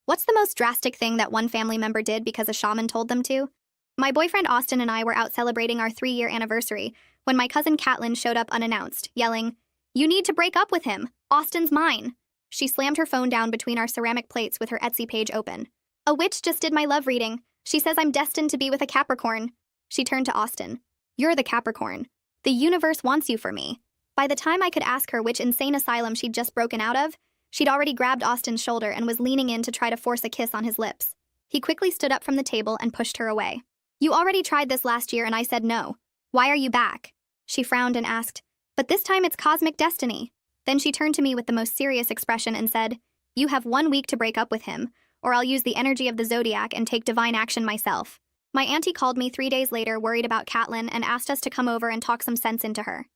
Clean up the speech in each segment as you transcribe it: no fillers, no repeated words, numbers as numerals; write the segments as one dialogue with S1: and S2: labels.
S1: What's the most drastic thing that one family member did because a shaman told them to? My boyfriend Austin and I were out celebrating our 3-year anniversary when my cousin Catelyn showed up unannounced, yelling, "You need to break up with him. Austin's mine." She slammed her phone down between our ceramic plates with her Etsy page open. "A witch just did my love reading. She says I'm destined to be with a Capricorn." She turned to Austin. "You're the Capricorn. The universe wants you for me." By the time I could ask her which insane asylum she'd just broken out of, she'd already grabbed Austin's shoulder and was leaning in to try to force a kiss on his lips. He quickly stood up from the table and pushed her away. "You already tried this last year and I said no. Why are you back?" She frowned and asked, "But this time it's cosmic destiny." Then she turned to me with the most serious expression and said, "You have 1 week to break up with him, or I'll use the energy of the zodiac and take divine action myself." My auntie called me 3 days later worried about Catelyn and asked us to come over and talk some sense into her.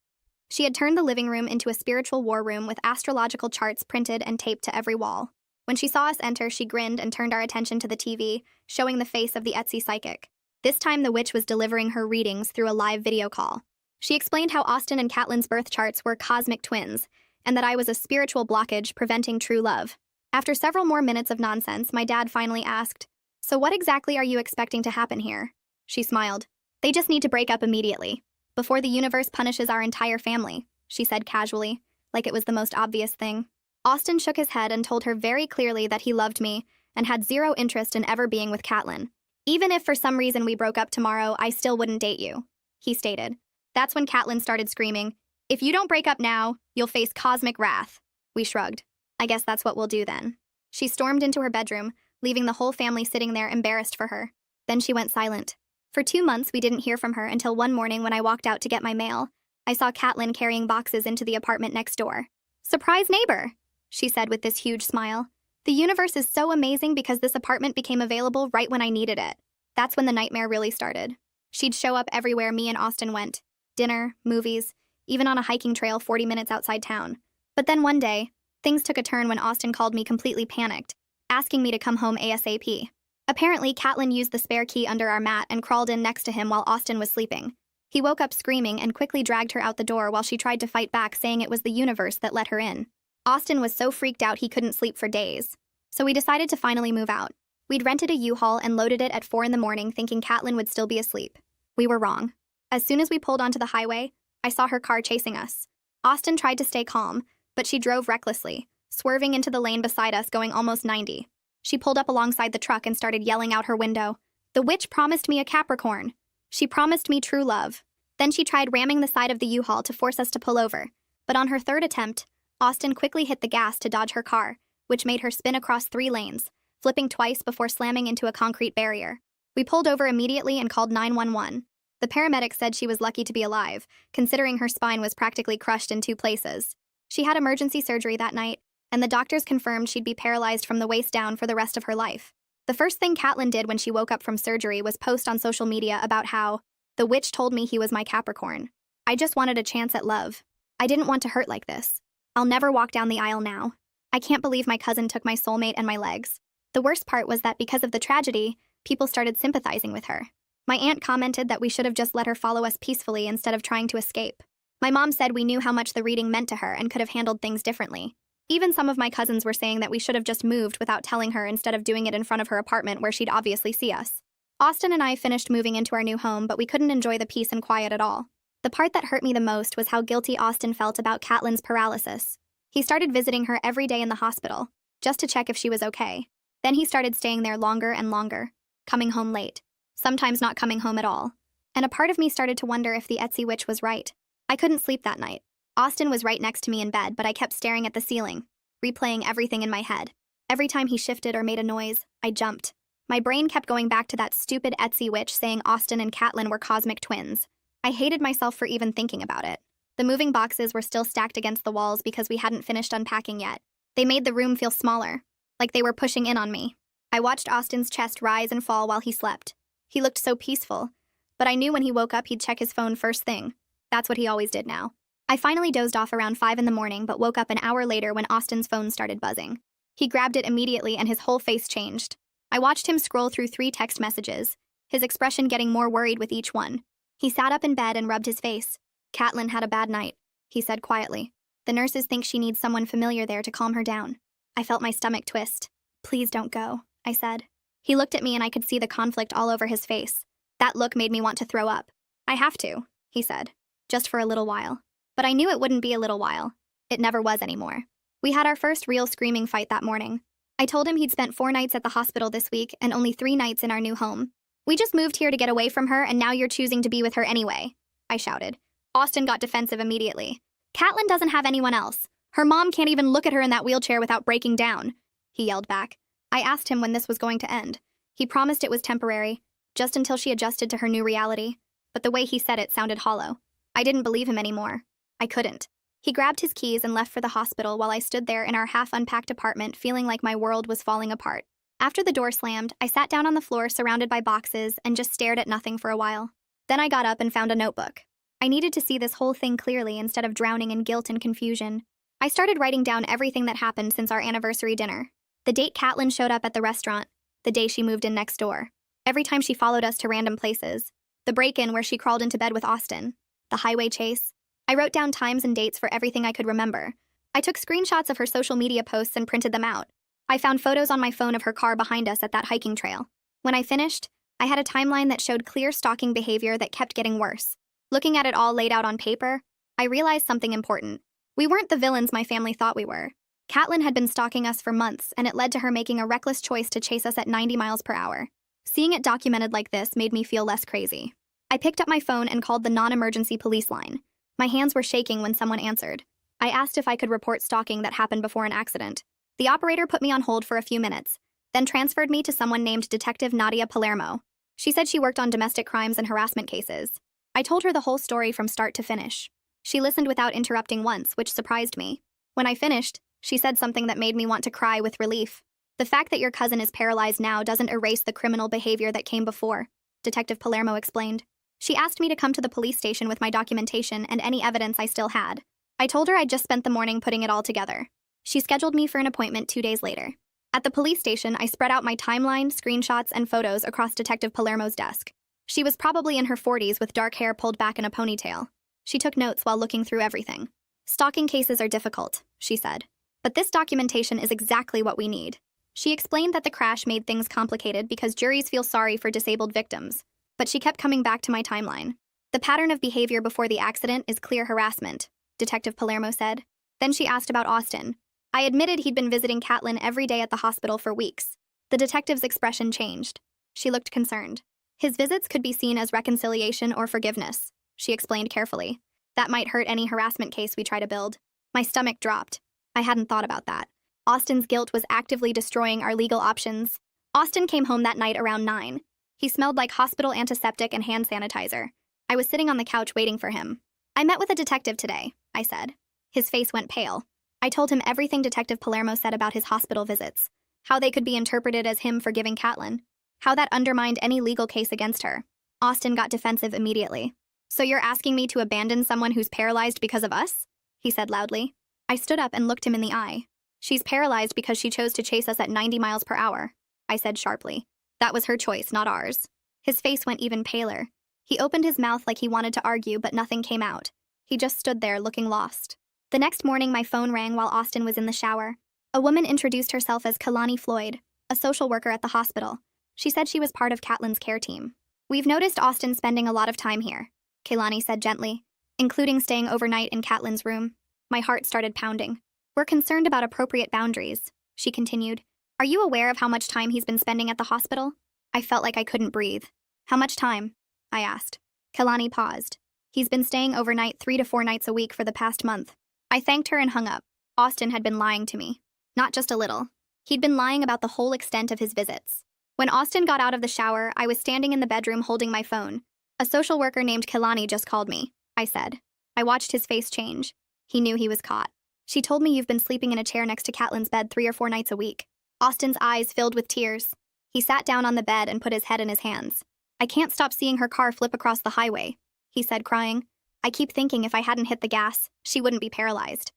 S1: She had turned the living room into a spiritual war room with astrological charts printed and taped to every wall. When she saw us enter, she grinned and turned our attention to the TV, showing the face of the Etsy psychic. This time the witch was delivering her readings through a live video call. She explained how Austin and Catelyn's birth charts were cosmic twins, and that I was a spiritual blockage preventing true love. After several more minutes of nonsense, my dad finally asked, "So what exactly are you expecting to happen here?" She smiled. "They just need to break up immediately, before the universe punishes our entire family," she said casually, like it was the most obvious thing. Austin shook his head and told her very clearly that he loved me and had zero interest in ever being with Catelyn. "Even if for some reason we broke up tomorrow, I still wouldn't date you," he stated. That's when Catelyn started screaming, "If you don't break up now, you'll face cosmic wrath." We shrugged. "I guess that's what we'll do then." She stormed into her bedroom, leaving the whole family sitting there embarrassed for her. Then she went silent. For 2 months, we didn't hear from her until one morning when I walked out to get my mail. I saw Catelyn carrying boxes into the apartment next door. "Surprise neighbor," she said with this huge smile. "The universe is so amazing because this apartment became available right when I needed it." That's when the nightmare really started. She'd show up everywhere me and Austin went. Dinner, movies, even on a hiking trail 40 minutes outside town. But then one day, things took a turn when Austin called me completely panicked, asking me to come home ASAP. Apparently, Catelyn used the spare key under our mat and crawled in next to him while Austin was sleeping. He woke up screaming and quickly dragged her out the door while she tried to fight back, saying it was the universe that let her in. Austin was so freaked out he couldn't sleep for days. So we decided to finally move out. We'd rented a U-Haul and loaded it at 4 in the morning thinking Catelyn would still be asleep. We were wrong. As soon as we pulled onto the highway, I saw her car chasing us. Austin tried to stay calm, but she drove recklessly, swerving into the lane beside us going almost 90. She pulled up alongside the truck and started yelling out her window, "The witch promised me a Capricorn. She promised me true love." Then she tried ramming the side of the U-Haul to force us to pull over. But on her third attempt, Austin quickly hit the gas to dodge her car, which made her spin across 3 lanes, flipping twice before slamming into a concrete barrier. We pulled over immediately and called 911. The paramedic said she was lucky to be alive, considering her spine was practically crushed in 2 places. She had emergency surgery that night, and the doctors confirmed she'd be paralyzed from the waist down for the rest of her life. The first thing Catelyn did when she woke up from surgery was post on social media about how, "The witch told me he was my Capricorn. I just wanted a chance at love. I didn't want to hurt like this. I'll never walk down the aisle now. I can't believe my cousin took my soulmate and my legs." The worst part was that because of the tragedy, people started sympathizing with her. My aunt commented that we should have just let her follow us peacefully instead of trying to escape. My mom said we knew how much the reading meant to her and could have handled things differently. Even some of my cousins were saying that we should have just moved without telling her instead of doing it in front of her apartment where she'd obviously see us. Austin and I finished moving into our new home, but we couldn't enjoy the peace and quiet at all. The part that hurt me the most was how guilty Austin felt about Catelyn's paralysis. He started visiting her every day in the hospital, just to check if she was okay. Then he started staying there longer and longer, coming home late, sometimes not coming home at all. And a part of me started to wonder if the Etsy witch was right. I couldn't sleep that night. Austin was right next to me in bed, but I kept staring at the ceiling, replaying everything in my head. Every time he shifted or made a noise, I jumped. My brain kept going back to that stupid Etsy witch saying Austin and Catelyn were cosmic twins. I hated myself for even thinking about it. The moving boxes were still stacked against the walls because we hadn't finished unpacking yet. They made the room feel smaller, like they were pushing in on me. I watched Austin's chest rise and fall while he slept. He looked so peaceful, but I knew when he woke up he'd check his phone first thing. That's what he always did now. I finally dozed off around 5 in the morning, but woke up an hour later when Austin's phone started buzzing. He grabbed it immediately and his whole face changed. I watched him scroll through 3 text messages, his expression getting more worried with each one. He sat up in bed and rubbed his face. "Catelyn had a bad night," he said quietly. "The nurses think she needs someone familiar there to calm her down." I felt my stomach twist. Please don't go, I said. He looked at me and I could see the conflict all over his face. That look made me want to throw up. I have to, he said. Just for a little while. But I knew it wouldn't be a little while. It never was anymore. We had our first real screaming fight that morning. I told him he'd spent 4 nights at the hospital this week and only 3 nights in our new home. We just moved here to get away from her and now you're choosing to be with her anyway, I shouted. Austin got defensive immediately. Catelyn doesn't have anyone else. Her mom can't even look at her in that wheelchair without breaking down, he yelled back. I asked him when this was going to end. He promised it was temporary, just until she adjusted to her new reality. But the way he said it sounded hollow. I didn't believe him anymore. I couldn't. He grabbed his keys and left for the hospital while I stood there in our half-unpacked apartment feeling like my world was falling apart. After the door slammed, I sat down on the floor surrounded by boxes and just stared at nothing for a while. Then I got up and found a notebook. I needed to see this whole thing clearly instead of drowning in guilt and confusion. I started writing down everything that happened since our anniversary dinner. The date Catelyn showed up at the restaurant, the day she moved in next door, every time she followed us to random places, the break-in where she crawled into bed with Austin, the highway chase. I wrote down times and dates for everything I could remember. I took screenshots of her social media posts and printed them out. I found photos on my phone of her car behind us at that hiking trail. When I finished, I had a timeline that showed clear stalking behavior that kept getting worse. Looking at it all laid out on paper, I realized something important. We weren't the villains my family thought we were. Catelyn had been stalking us for months, and it led to her making a reckless choice to chase us at 90 miles per hour. Seeing it documented like this made me feel less crazy. I picked up my phone and called the non-emergency police line. My hands were shaking when someone answered. I asked if I could report stalking that happened before an accident. The operator put me on hold for a few minutes, then transferred me to someone named Detective Nadia Palermo. She said she worked on domestic crimes and harassment cases. I told her the whole story from start to finish. She listened without interrupting once, which surprised me. When I finished, she said something that made me want to cry with relief. The fact that your cousin is paralyzed now doesn't erase the criminal behavior that came before, Detective Palermo explained. She asked me to come to the police station with my documentation and any evidence I still had. I told her I'd just spent the morning putting it all together. She scheduled me for an appointment 2 days later. At the police station, I spread out my timeline, screenshots, and photos across Detective Palermo's desk. She was probably in her 40s with dark hair pulled back in a ponytail. She took notes while looking through everything. Stalking cases are difficult, she said. But this documentation is exactly what we need. She explained that the crash made things complicated because juries feel sorry for disabled victims. But she kept coming back to my timeline. The pattern of behavior before the accident is clear harassment, Detective Palermo said. Then she asked about Austin. I admitted he'd been visiting Catelyn every day at the hospital for weeks. The detective's expression changed. She looked concerned. His visits could be seen as reconciliation or forgiveness, she explained carefully. That might hurt any harassment case we try to build. My stomach dropped. I hadn't thought about that. Austin's guilt was actively destroying our legal options. Austin came home that night around 9. He smelled like hospital antiseptic and hand sanitizer. I was sitting on the couch waiting for him. I met with a detective today, I said. His face went pale. I told him everything Detective Palermo said about his hospital visits, how they could be interpreted as him forgiving Catelyn, how that undermined any legal case against her. Austin got defensive immediately. So you're asking me to abandon someone who's paralyzed because of us? He said loudly. I stood up and looked him in the eye. She's paralyzed because she chose to chase us at 90 miles per hour, I said sharply. That was her choice, not ours. His face went even paler. He opened his mouth like he wanted to argue, but nothing came out. He just stood there looking lost. The next morning, my phone rang while Austin was in the shower. A woman introduced herself as Kalani Floyd, a social worker at the hospital. She said she was part of Catelyn's care team. We've noticed Austin spending a lot of time here, Kalani said gently, including staying overnight in Catelyn's room. My heart started pounding. We're concerned about appropriate boundaries, she continued. Are you aware of how much time he's been spending at the hospital? I felt like I couldn't breathe. How much time? I asked. Kalani paused. He's been staying overnight 3 to 4 nights a week for the past month. I thanked her and hung up. Austin had been lying to me. Not just a little. He'd been lying about the whole extent of his visits. When Austin got out of the shower, I was standing in the bedroom holding my phone. A social worker named Kalani just called me, I said. I watched his face change. He knew he was caught. She told me you've been sleeping in a chair next to Catelyn's bed 3 or 4 nights a week. Austin's eyes filled with tears. He sat down on the bed and put his head in his hands. I can't stop seeing her car flip across the highway, he said, crying. I keep thinking if I hadn't hit the gas, she wouldn't be paralyzed.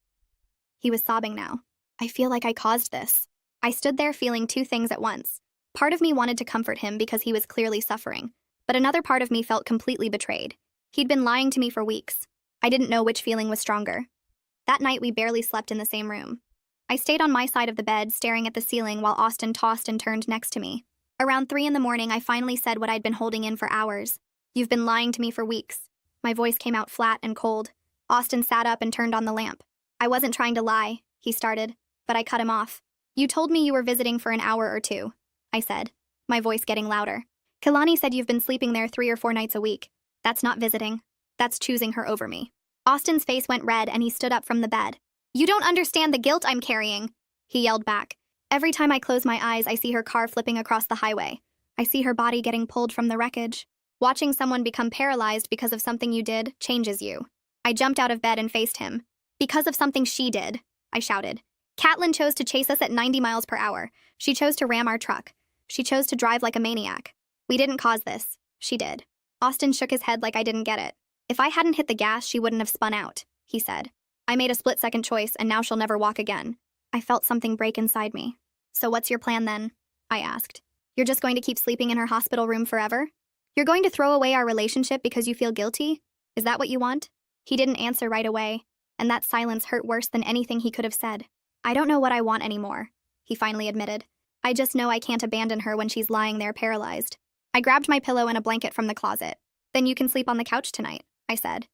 S1: He was sobbing now. I feel like I caused this. I stood there feeling 2 things at once. Part of me wanted to comfort him because he was clearly suffering, but another part of me felt completely betrayed. He'd been lying to me for weeks. I didn't know which feeling was stronger. That night we barely slept in the same room. I stayed on my side of the bed, staring at the ceiling while Austin tossed and turned next to me. Around 3 in the morning, I finally said what I'd been holding in for hours. "You've been lying to me for weeks." My voice came out flat and cold. Austin sat up and turned on the lamp. "I wasn't trying to lie," he started, but I cut him off. "You told me you were visiting for an hour or two," I said, my voice getting louder. "Kalani said you've been sleeping there 3 or 4 nights a week. That's not visiting. That's choosing her over me." Austin's face went red and he stood up from the bed. "You don't understand the guilt I'm carrying," he yelled back. "Every time I close my eyes, I see her car flipping across the highway. I see her body getting pulled from the wreckage. Watching someone become paralyzed because of something you did changes you." I jumped out of bed and faced him. "Because of something she did," I shouted. "Catelyn chose to chase us at 90 miles per hour. She chose to ram our truck. She chose to drive like a maniac. We didn't cause this. She did." Austin shook his head like I didn't get it. "If I hadn't hit the gas, she wouldn't have spun out," he said. "I made a split-second choice, and now she'll never walk again." I felt something break inside me. "So what's your plan then?" I asked. "You're just going to keep sleeping in her hospital room forever? You're going to throw away our relationship because you feel guilty? Is that what you want?" He didn't answer right away, and that silence hurt worse than anything he could have said. "I don't know what I want anymore," he finally admitted. "I just know I can't abandon her when she's lying there paralyzed." I grabbed my pillow and a blanket from the closet. "Then you can sleep on the couch tonight," I said.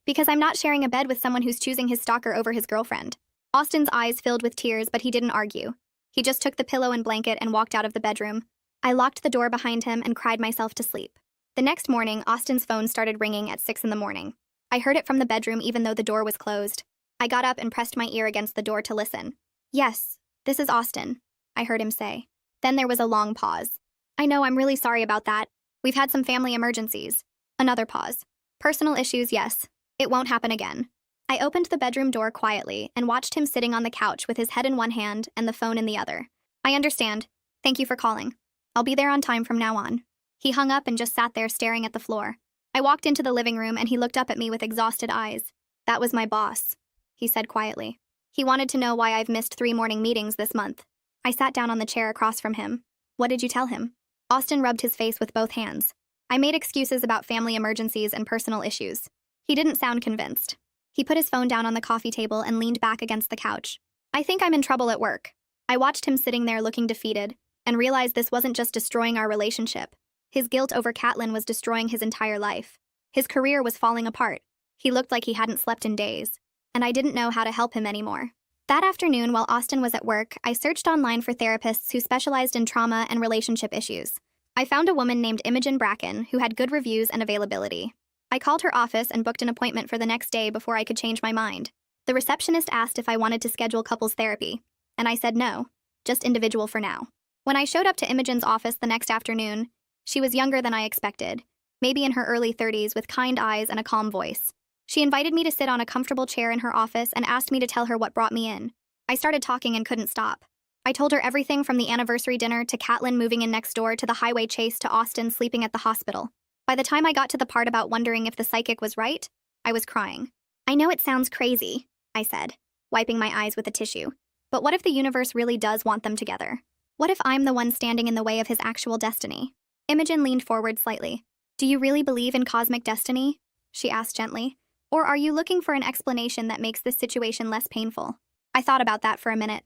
S1: "Because I'm not sharing a bed with someone who's choosing his stalker over his girlfriend." Austin's eyes filled with tears, but he didn't argue. He just took the pillow and blanket and walked out of the bedroom. I locked the door behind him and cried myself to sleep. The next morning, Austin's phone started ringing at 6 in the morning. I heard it from the bedroom even though the door was closed. I got up and pressed my ear against the door to listen. "Yes, this is Austin," I heard him say. Then there was a long pause. "I know, I'm really sorry about that. We've had some family emergencies." Another pause. "Personal issues, yes. It won't happen again." I opened the bedroom door quietly and watched him sitting on the couch with his head in one hand and the phone in the other. "I understand. Thank you for calling. I'll be there on time from now on." He hung up and just sat there staring at the floor. I walked into the living room and he looked up at me with exhausted eyes. "That was my boss," he said quietly. "He wanted to know why I've missed 3 morning meetings this month." I sat down on the chair across from him. "What did you tell him?" Austin rubbed his face with both hands. I made excuses about family emergencies and personal issues. He didn't sound convinced. He put his phone down on the coffee table and leaned back against the couch. "I think I'm in trouble at work." I watched him sitting there looking defeated and realized this wasn't just destroying our relationship. His guilt over Catelyn was destroying his entire life. His career was falling apart. He looked like he hadn't slept in days, and I didn't know how to help him anymore. That afternoon, while Austin was at work, I searched online for therapists who specialized in trauma and relationship issues. I found a woman named Imogen Bracken who had good reviews and availability. I called her office and booked an appointment for the next day before I could change my mind. The receptionist asked if I wanted to schedule couples therapy, and I said no, just individual for now. When I showed up to Imogen's office the next afternoon, she was younger than I expected, maybe in her early 30s with kind eyes and a calm voice. She invited me to sit on a comfortable chair in her office and asked me to tell her what brought me in. I started talking and couldn't stop. I told her everything from the anniversary dinner to Catelyn moving in next door to the highway chase to Austin sleeping at the hospital. By the time I got to the part about wondering if the psychic was right, I was crying. "I know it sounds crazy," I said, wiping my eyes with a tissue. "But what if the universe really does want them together? What if I'm the one standing in the way of his actual destiny?" Imogen leaned forward slightly. "Do you really believe in cosmic destiny?" she asked gently. "Or are you looking for an explanation that makes this situation less painful?" I thought about that for a minute.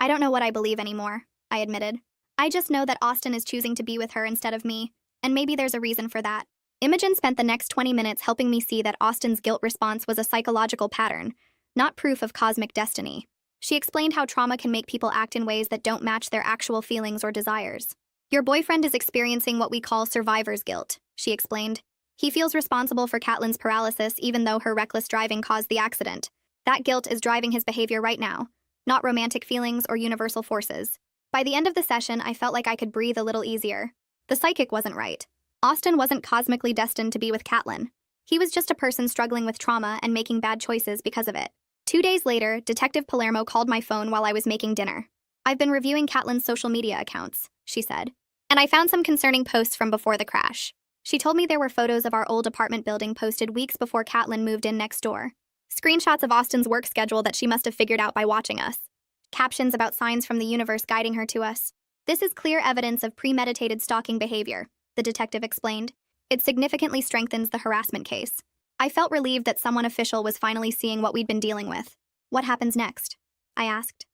S1: "I don't know what I believe anymore," I admitted. "I just know that Austin is choosing to be with her instead of me, and maybe there's a reason for that." Imogen spent the next 20 minutes helping me see that Austin's guilt response was a psychological pattern, not proof of cosmic destiny. She explained how trauma can make people act in ways that don't match their actual feelings or desires. "Your boyfriend is experiencing what we call survivor's guilt," she explained. "He feels responsible for Catelyn's paralysis even though her reckless driving caused the accident. That guilt is driving his behavior right now, not romantic feelings or universal forces." By the end of the session, I felt like I could breathe a little easier. The psychic wasn't right. Austin wasn't cosmically destined to be with Catelyn. He was just a person struggling with trauma and making bad choices because of it. 2 days later, Detective Palermo called my phone while I was making dinner. "I've been reviewing Catelyn's social media accounts," she said, "and I found some concerning posts from before the crash." She told me there were photos of our old apartment building posted weeks before Catelyn moved in next door. Screenshots of Austin's work schedule that she must have figured out by watching us. Captions about signs from the universe guiding her to us. "This is clear evidence of premeditated stalking behavior," the detective explained. "It significantly strengthens the harassment case." I felt relieved that someone official was finally seeing what we'd been dealing with. "What happens next?" I asked.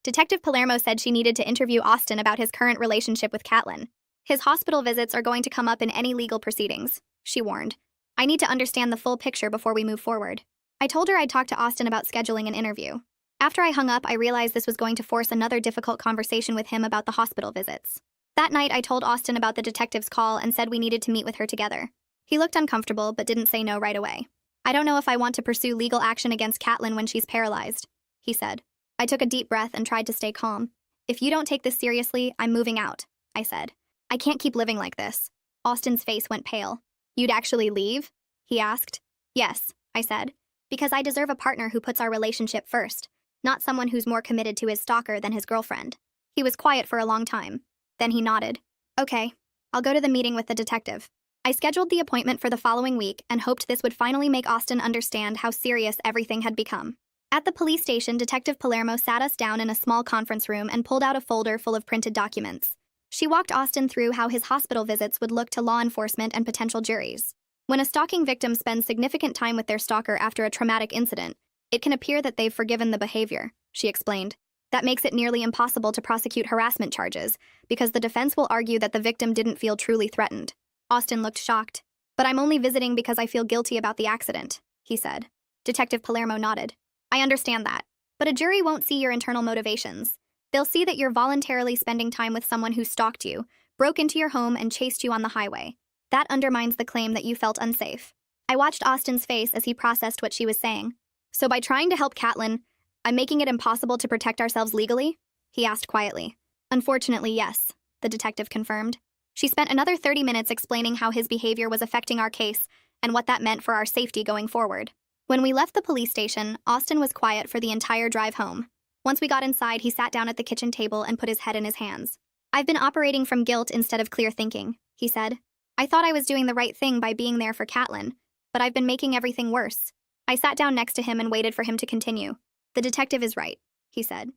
S1: Detective Palermo said she needed to interview Austin about his current relationship with Catelyn. His hospital visits are going to come up in any legal proceedings, she warned. I need to understand the full picture before we move forward. I told her I'd talk to Austin about scheduling an interview. After I hung up, I realized this was going to force another difficult conversation with him about the hospital visits. That night, I told Austin about the detective's call and said we needed to meet with her together. He looked uncomfortable, but didn't say no right away. I don't know if I want to pursue legal action against Catelyn when she's paralyzed, he said. I took a deep breath and tried to stay calm. If you don't take this seriously, I'm moving out, I said. I can't keep living like this. Austin's face went pale. You'd actually leave? He asked. Yes, I said. Because I deserve a partner who puts our relationship first, not someone who's more committed to his stalker than his girlfriend. He was quiet for a long time. Then he nodded. Okay, I'll go to the meeting with the detective. I scheduled the appointment for the following week and hoped this would finally make Austin understand how serious everything had become. At the police station, Detective Palermo sat us down in a small conference room and pulled out a folder full of printed documents. She walked Austin through how his hospital visits would look to law enforcement and potential juries. When a stalking victim spends significant time with their stalker after a traumatic incident, it can appear that they've forgiven the behavior, she explained. That makes it nearly impossible to prosecute harassment charges, because the defense will argue that the victim didn't feel truly threatened. Austin looked shocked. But I'm only visiting because I feel guilty about the accident, he said. Detective Palermo nodded. I understand that. But a jury won't see your internal motivations. They'll see that you're voluntarily spending time with someone who stalked you, broke into your home, and chased you on the highway. That undermines the claim that you felt unsafe. I watched Austin's face as he processed what she was saying. So by trying to help Catelyn, I'm making it impossible to protect ourselves legally? He asked quietly. Unfortunately, yes, the detective confirmed. She spent another 30 minutes explaining how his behavior was affecting our case and what that meant for our safety going forward. When we left the police station, Austin was quiet for the entire drive home. Once we got inside, he sat down at the kitchen table and put his head in his hands. I've been operating from guilt instead of clear thinking, he said. I thought I was doing the right thing by being there for Catelyn, but I've been making everything worse. I sat down next to him and waited for him to continue. The detective is right, he said.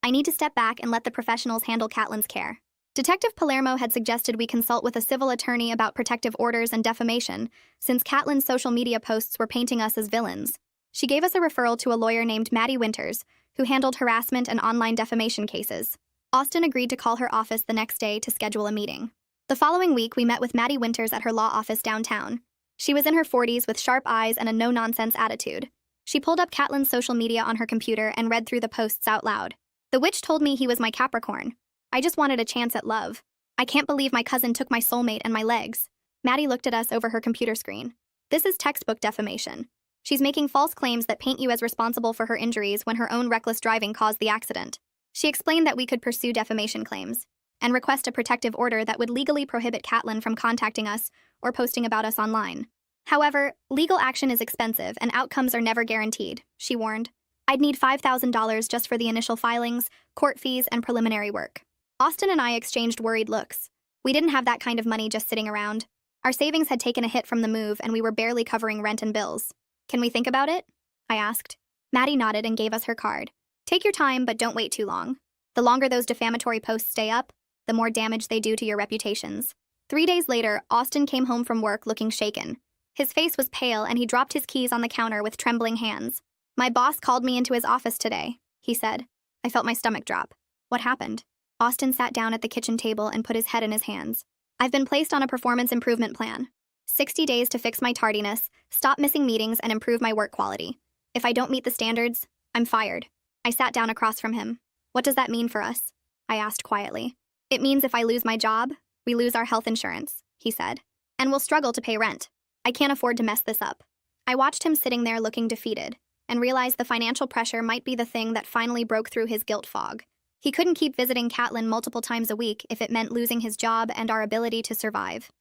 S1: I need to step back and let the professionals handle Catelyn's care. Detective Palermo had suggested we consult with a civil attorney about protective orders and defamation, since Catelyn's social media posts were painting us as villains. She gave us a referral to a lawyer named Maddie Winters, who handled harassment and online defamation cases. Austin agreed to call her office the next day to schedule a meeting. The following week, we met with Maddie Winters at her law office downtown. She was in her 40s with sharp eyes and a no-nonsense attitude. She pulled up Catelyn's social media on her computer and read through the posts out loud. The witch told me he was my Capricorn. I just wanted a chance at love. I can't believe my cousin took my soulmate and my legs. Maddie looked at us over her computer screen. This is textbook defamation. She's making false claims that paint you as responsible for her injuries when her own reckless driving caused the accident. She explained that we could pursue defamation claims and request a protective order that would legally prohibit Catelyn from contacting us or posting about us online. However, legal action is expensive and outcomes are never guaranteed, she warned. I'd need $5,000 just for the initial filings, court fees, and preliminary work. Austin and I exchanged worried looks. We didn't have that kind of money just sitting around. Our savings had taken a hit from the move and we were barely covering rent and bills. Can we think about it? I asked. Maddie nodded and gave us her card. Take your time, but don't wait too long. The longer those defamatory posts stay up, the more damage they do to your reputations. 3 days later, Austin came home from work looking shaken. His face was pale and he dropped his keys on the counter with trembling hands. My boss called me into his office today, he said. I felt my stomach drop. What happened? Austin sat down at the kitchen table and put his head in his hands. I've been placed on a performance improvement plan. 60 days to fix my tardiness, stop missing meetings, and improve my work quality. If I don't meet the standards, I'm fired. I sat down across from him. What does that mean for us? I asked quietly. It means if I lose my job, we lose our health insurance, he said. And we'll struggle to pay rent. I can't afford to mess this up. I watched him sitting there looking defeated, and realized the financial pressure might be the thing that finally broke through his guilt fog. He couldn't keep visiting Catelyn multiple times a week if it meant losing his job and our ability to survive.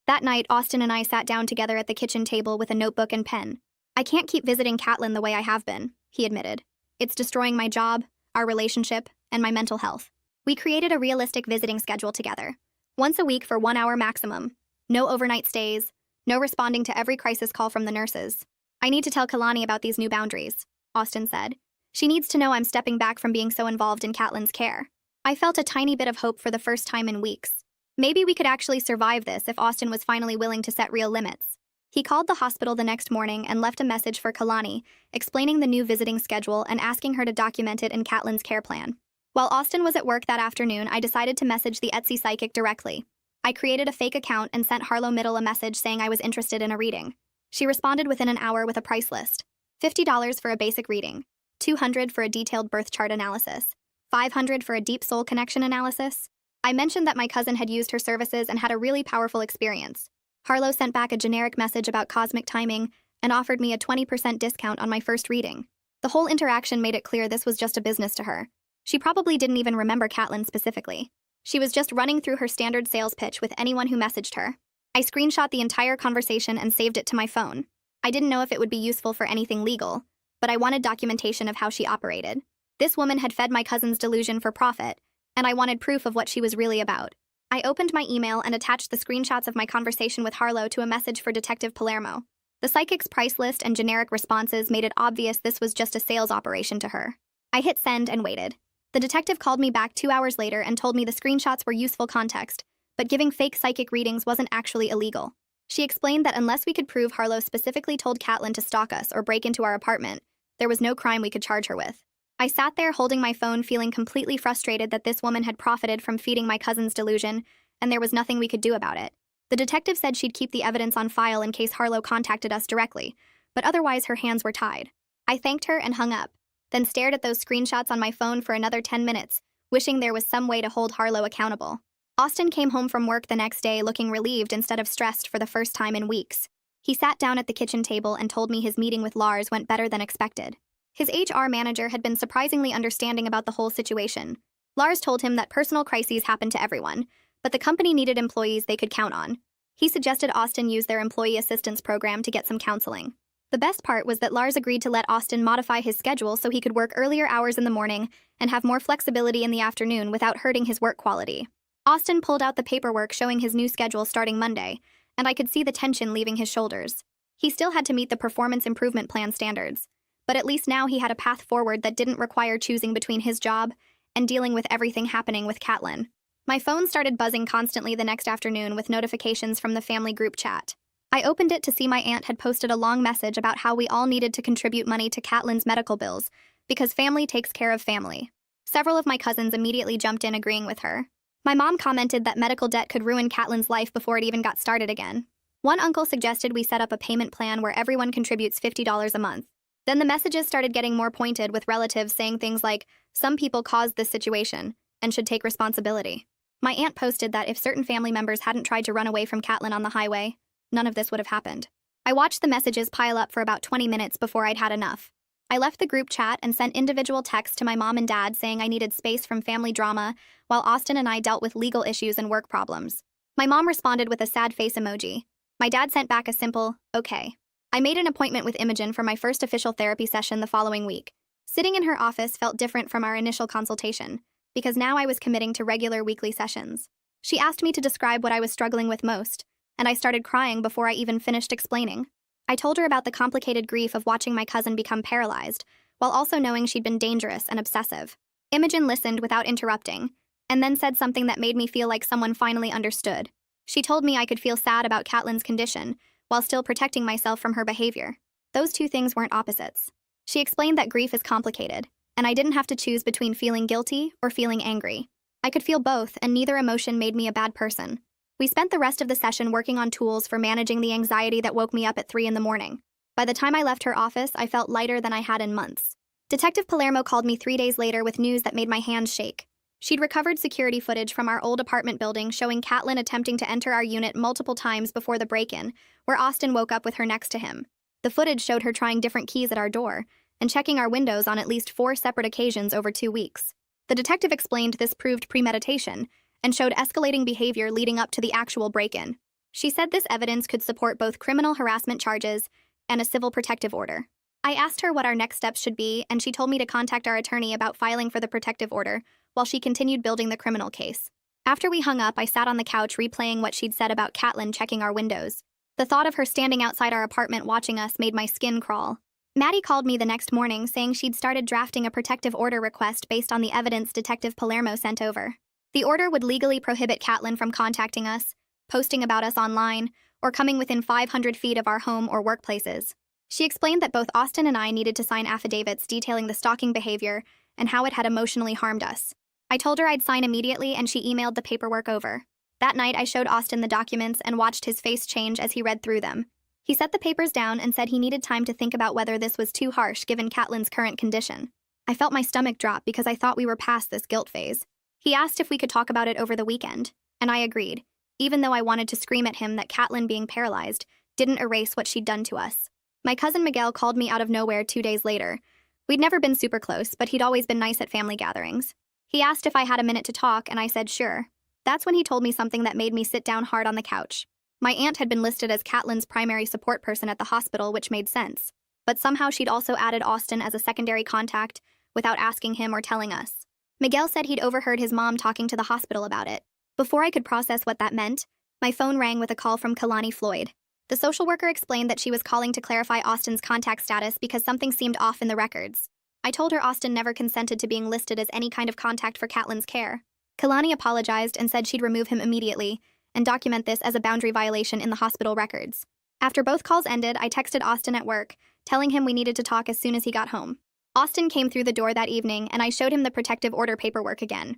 S1: That night, Austin and I sat down together at the kitchen table with a notebook and pen. I can't keep visiting Catelyn the way I have been, he admitted. It's destroying my job, our relationship, and my mental health. We created a realistic visiting schedule together. Once a week for 1 hour maximum. No overnight stays. No responding to every crisis call from the nurses. I need to tell Kalani about these new boundaries, Austin said. She needs to know I'm stepping back from being so involved in Catelyn's care. I felt a tiny bit of hope for the first time in weeks. Maybe we could actually survive this if Austin was finally willing to set real limits. He called the hospital the next morning and left a message for Kalani, explaining the new visiting schedule and asking her to document it in Catelyn's care plan. While Austin was at work that afternoon, I decided to message the Etsy psychic directly. I created a fake account and sent Harlow Middle a message saying I was interested in a reading. She responded within an hour with a price list. $50 for a basic reading, $200 for a detailed birth chart analysis, $500 for a deep soul connection analysis. I mentioned that my cousin had used her services and had a really powerful experience. Harlow sent back a generic message about cosmic timing and offered me a 20% discount on my first reading. The whole interaction made it clear this was just a business to her. She probably didn't even remember Catelyn specifically. She was just running through her standard sales pitch with anyone who messaged her. I screenshot the entire conversation and saved it to my phone. I didn't know if it would be useful for anything legal, but I wanted documentation of how she operated. This woman had fed my cousin's delusion for profit, and I wanted proof of what she was really about. I opened my email and attached the screenshots of my conversation with Harlow to a message for Detective Palermo. The psychic's price list and generic responses made it obvious this was just a sales operation to her. I hit send and waited. The detective called me back 2 hours later and told me the screenshots were useful context, but giving fake psychic readings wasn't actually illegal. She explained that unless we could prove Harlow specifically told Catelyn to stalk us or break into our apartment, there was no crime we could charge her with. I sat there holding my phone, feeling completely frustrated that this woman had profited from feeding my cousin's delusion, and there was nothing we could do about it. The detective said she'd keep the evidence on file in case Harlow contacted us directly, but otherwise her hands were tied. I thanked her and hung up, then stared at those screenshots on my phone for another 10 minutes, wishing there was some way to hold Harlow accountable. Austin came home from work the next day looking relieved instead of stressed for the first time in weeks. He sat down at the kitchen table and told me his meeting with Lars went better than expected. His HR manager had been surprisingly understanding about the whole situation. Lars told him that personal crises happen to everyone, but the company needed employees they could count on. He suggested Austin use their employee assistance program to get some counseling. The best part was that Lars agreed to let Austin modify his schedule so he could work earlier hours in the morning and have more flexibility in the afternoon without hurting his work quality. Austin pulled out the paperwork showing his new schedule starting Monday, and I could see the tension leaving his shoulders. He still had to meet the performance improvement plan standards, but at least now he had a path forward that didn't require choosing between his job and dealing with everything happening with Catelyn. My phone started buzzing constantly the next afternoon with notifications from the family group chat. I opened it to see my aunt had posted a long message about how we all needed to contribute money to Catelyn's medical bills, because family takes care of family. Several of my cousins immediately jumped in agreeing with her. My mom commented that medical debt could ruin Catelyn's life before it even got started again. One uncle suggested we set up a payment plan where everyone contributes $50 a month. Then the messages started getting more pointed, with relatives saying things like, "Some people caused this situation and should take responsibility." My aunt posted that if certain family members hadn't tried to run away from Catelyn on the highway, none of this would have happened. I watched the messages pile up for about 20 minutes before I'd had enough. I left the group chat and sent individual texts to my mom and dad saying I needed space from family drama, while Austin and I dealt with legal issues and work problems. My mom responded with a sad face emoji. My dad sent back a simple, "Okay." I made an appointment with Imogen for my first official therapy session the following week. Sitting in her office felt different from our initial consultation, because now I was committing to regular weekly sessions. She asked me to describe what I was struggling with most, and I started crying before I even finished explaining. I told her about the complicated grief of watching my cousin become paralyzed, while also knowing she'd been dangerous and obsessive. Imogen listened without interrupting, and then said something that made me feel like someone finally understood. She told me I could feel sad about Catelyn's condition, while still protecting myself from her behavior. Those two things weren't opposites. She explained that grief is complicated, and I didn't have to choose between feeling guilty or feeling angry. I could feel both, and neither emotion made me a bad person. We spent the rest of the session working on tools for managing the anxiety that woke me up at 3 in the morning. By the time I left her office, I felt lighter than I had in months. Detective Palermo called me 3 days later with news that made my hands shake. She'd recovered security footage from our old apartment building showing Catelyn attempting to enter our unit multiple times before the break-in, where Austin woke up with her next to him. The footage showed her trying different keys at our door and checking our windows on at least 4 separate occasions over 2 weeks. The detective explained this proved premeditation and showed escalating behavior leading up to the actual break-in. She said this evidence could support both criminal harassment charges and a civil protective order. I asked her what our next steps should be, and she told me to contact our attorney about filing for the protective order while she continued building the criminal case. After we hung up, I sat on the couch replaying what she'd said about Catelyn checking our windows. The thought of her standing outside our apartment watching us made my skin crawl. Maddie called me the next morning saying she'd started drafting a protective order request based on the evidence Detective Palermo sent over. The order would legally prohibit Catelyn from contacting us, posting about us online, or coming within 500 feet of our home or workplaces. She explained that both Austin and I needed to sign affidavits detailing the stalking behavior and how it had emotionally harmed us. I told her I'd sign immediately, and she emailed the paperwork over. That night, I showed Austin the documents and watched his face change as he read through them. He set the papers down and said he needed time to think about whether this was too harsh given Catelyn's current condition. I felt my stomach drop because I thought we were past this guilt phase. He asked if we could talk about it over the weekend, and I agreed, even though I wanted to scream at him that Catelyn being paralyzed didn't erase what she'd done to us. My cousin Miguel called me out of nowhere 2 days later. We'd never been super close, but he'd always been nice at family gatherings. He asked if I had a minute to talk, and I said sure. That's when he told me something that made me sit down hard on the couch. My aunt had been listed as Catelyn's primary support person at the hospital, which made sense. But somehow she'd also added Austin as a secondary contact without asking him or telling us. Miguel said he'd overheard his mom talking to the hospital about it. Before I could process what that meant, my phone rang with a call from Kalani Floyd. The social worker explained that she was calling to clarify Austin's contact status because something seemed off in the records. I told her Austin never consented to being listed as any kind of contact for Catelyn's care. Kalani apologized and said she'd remove him immediately and document this as a boundary violation in the hospital records. After both calls ended, I texted Austin at work, telling him we needed to talk as soon as he got home. Austin came through the door that evening, and I showed him the protective order paperwork again.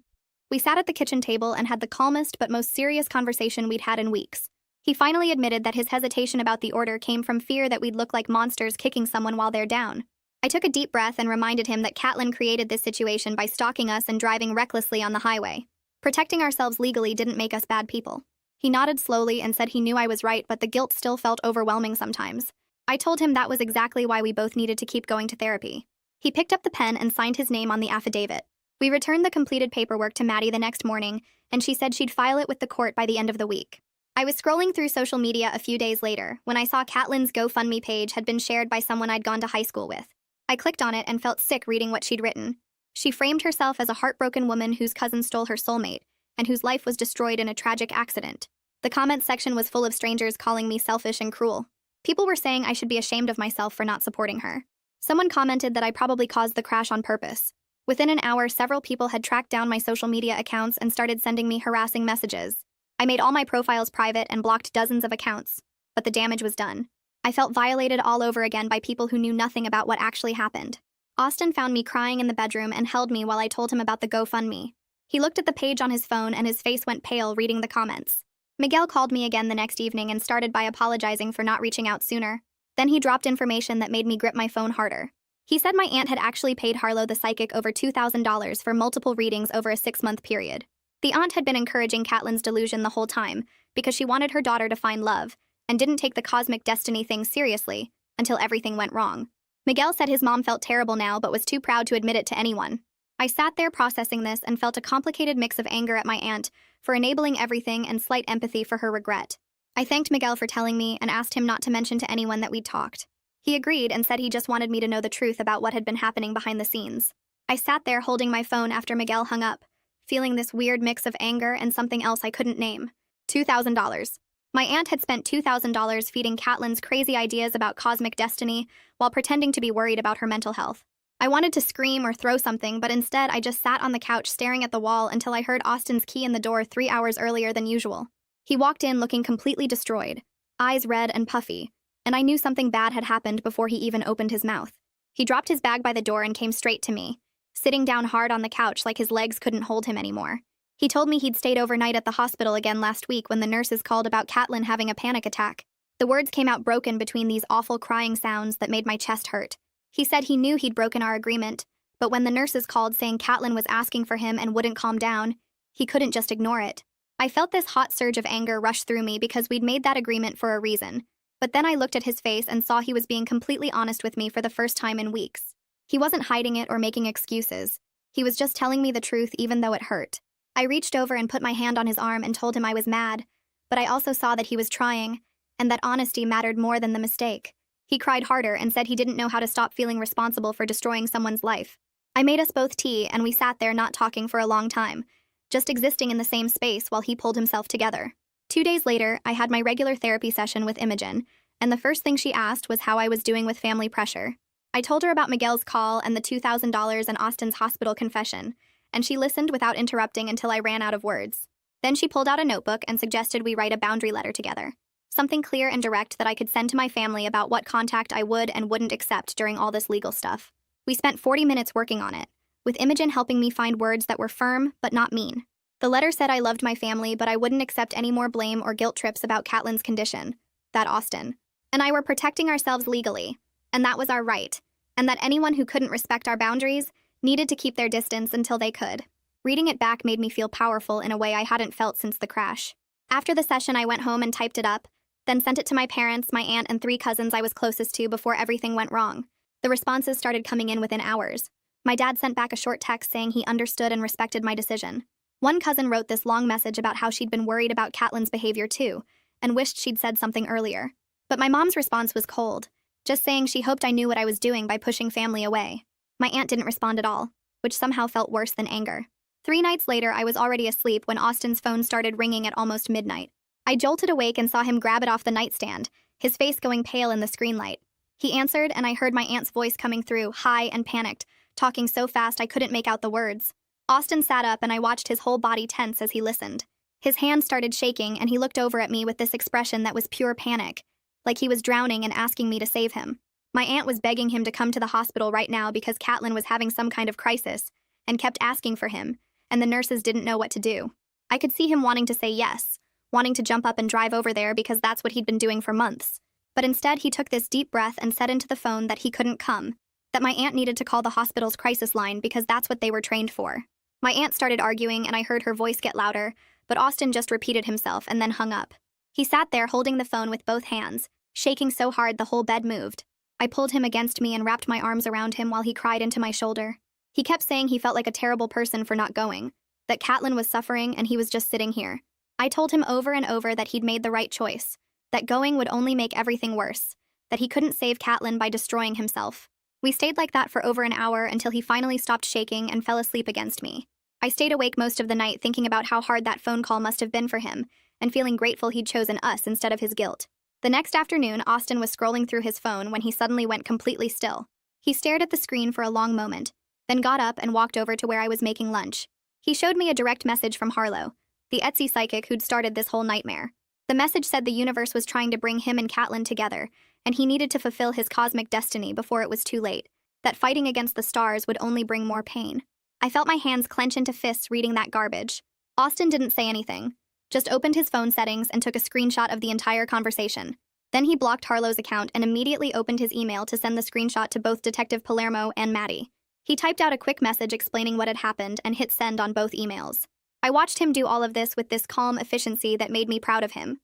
S1: We sat at the kitchen table and had the calmest but most serious conversation we'd had in weeks. He finally admitted that his hesitation about the order came from fear that we'd look like monsters kicking someone while they're down. I took a deep breath and reminded him that Catelyn created this situation by stalking us and driving recklessly on the highway. Protecting ourselves legally didn't make us bad people. He nodded slowly and said he knew I was right, but the guilt still felt overwhelming sometimes. I told him that was exactly why we both needed to keep going to therapy. He picked up the pen and signed his name on the affidavit. We returned the completed paperwork to Maddie the next morning, and she said she'd file it with the court by the end of the week. I was scrolling through social media a few days later when I saw Catelyn's GoFundMe page had been shared by someone I'd gone to high school with. I clicked on it and felt sick reading what she'd written. She framed herself as a heartbroken woman whose cousin stole her soulmate and whose life was destroyed in a tragic accident. The comments section was full of strangers calling me selfish and cruel. People were saying I should be ashamed of myself for not supporting her. Someone commented that I probably caused the crash on purpose. Within an hour, several people had tracked down my social media accounts and started sending me harassing messages. I made all my profiles private and blocked dozens of accounts, but the damage was done. I felt violated all over again by people who knew nothing about what actually happened. Austin found me crying in the bedroom and held me while I told him about the GoFundMe. He looked at the page on his phone and his face went pale reading the comments. Miguel called me again the next evening and started by apologizing for not reaching out sooner. Then he dropped information that made me grip my phone harder. He said my aunt had actually paid Harlow the psychic over $2,000 for multiple readings over a 6-month period. The aunt had been encouraging Catelyn's delusion the whole time because she wanted her daughter to find love and didn't take the cosmic destiny thing seriously until everything went wrong. Miguel said his mom felt terrible now but was too proud to admit it to anyone. I sat there processing this and felt a complicated mix of anger at my aunt for enabling everything and slight empathy for her regret. I thanked Miguel for telling me and asked him not to mention to anyone that we'd talked. He agreed and said he just wanted me to know the truth about what had been happening behind the scenes. I sat there holding my phone after Miguel hung up, feeling this weird mix of anger and something else I couldn't name. $2,000. My aunt had spent $2,000 feeding Catelyn's crazy ideas about cosmic destiny while pretending to be worried about her mental health. I wanted to scream or throw something, but instead I just sat on the couch staring at the wall until I heard Austin's key in the door 3 hours earlier than usual. He walked in looking completely destroyed, eyes red and puffy, and I knew something bad had happened before he even opened his mouth. He dropped his bag by the door and came straight to me, sitting down hard on the couch like his legs couldn't hold him anymore. He told me he'd stayed overnight at the hospital again last week when the nurses called about Catelyn having a panic attack. The words came out broken between these awful crying sounds that made my chest hurt. He said he knew he'd broken our agreement, but when the nurses called saying Catelyn was asking for him and wouldn't calm down, he couldn't just ignore it. I felt this hot surge of anger rush through me because we'd made that agreement for a reason. But then I looked at his face and saw he was being completely honest with me for the first time in weeks. He wasn't hiding it or making excuses. He was just telling me the truth even though it hurt. I reached over and put my hand on his arm and told him I was mad, but I also saw that he was trying, and that honesty mattered more than the mistake. He cried harder and said he didn't know how to stop feeling responsible for destroying someone's life. I made us both tea and we sat there not talking for a long time, just existing in the same space while he pulled himself together. 2 days later, I had my regular therapy session with Imogen, and the first thing she asked was how I was doing with family pressure. I told her about Miguel's call and the $2,000 and Austin's hospital confession, and she listened without interrupting until I ran out of words. Then she pulled out a notebook and suggested we write a boundary letter together. Something clear and direct that I could send to my family about what contact I would and wouldn't accept during all this legal stuff. We spent 40 minutes working on it, with Imogen helping me find words that were firm but not mean. The letter said I loved my family, but I wouldn't accept any more blame or guilt trips about Catelyn's condition, that Austin and I were protecting ourselves legally, and that was our right, and that anyone who couldn't respect our boundaries needed to keep their distance until they could. Reading it back made me feel powerful in a way I hadn't felt since the crash. After the session, I went home and typed it up, then sent it to my parents, my aunt, and 3 cousins I was closest to before everything went wrong. The responses started coming in within hours. My dad sent back a short text saying he understood and respected my decision. One cousin wrote this long message about how she'd been worried about Catelyn's behavior too, and wished she'd said something earlier. But my mom's response was cold, just saying she hoped I knew what I was doing by pushing family away. My aunt didn't respond at all, which somehow felt worse than anger. 3 nights later, I was already asleep when Austin's phone started ringing at almost midnight. I jolted awake and saw him grab it off the nightstand, his face going pale in the screen light. He answered, and I heard my aunt's voice coming through, high and panicked, talking so fast I couldn't make out the words. Austin sat up, and I watched his whole body tense as he listened. His hand started shaking, and he looked over at me with this expression that was pure panic, like he was drowning and asking me to save him. My aunt was begging him to come to the hospital right now because Catelyn was having some kind of crisis, and kept asking for him, and the nurses didn't know what to do. I could see him wanting to say yes, wanting to jump up and drive over there because that's what he'd been doing for months. But instead, he took this deep breath and said into the phone that he couldn't come, that my aunt needed to call the hospital's crisis line because that's what they were trained for. My aunt started arguing, and I heard her voice get louder, but Austin just repeated himself and then hung up. He sat there holding the phone with both hands, shaking so hard the whole bed moved. I pulled him against me and wrapped my arms around him while he cried into my shoulder. He kept saying he felt like a terrible person for not going, that Catelyn was suffering and he was just sitting here. I told him over and over that he'd made the right choice, that going would only make everything worse, that he couldn't save Catelyn by destroying himself. We stayed like that for over an hour until he finally stopped shaking and fell asleep against me. I stayed awake most of the night thinking about how hard that phone call must have been for him, and feeling grateful he'd chosen us instead of his guilt. The next afternoon, Austin was scrolling through his phone when he suddenly went completely still. He stared at the screen for a long moment, then got up and walked over to where I was making lunch. He showed me a direct message from Harlow, the Etsy psychic who'd started this whole nightmare. The message said the universe was trying to bring him and Catelyn together, and he needed to fulfill his cosmic destiny before it was too late, that fighting against the stars would only bring more pain. I felt my hands clench into fists reading that garbage. Austin didn't say anything, just opened his phone settings and took a screenshot of the entire conversation. Then he blocked Harlow's account and immediately opened his email to send the screenshot to both Detective Palermo and Maddie. He typed out a quick message explaining what had happened and hit send on both emails. I watched him do all of this with this calm efficiency that made me proud of him.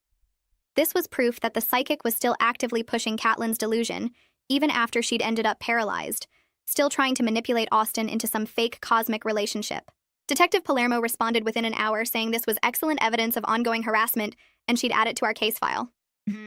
S1: This was proof that the psychic was still actively pushing Catelyn's delusion, even after she'd ended up paralyzed, still trying to manipulate Austin into some fake cosmic relationship. Detective Palermo responded within an hour saying this was excellent evidence of ongoing harassment and she'd add it to our case file.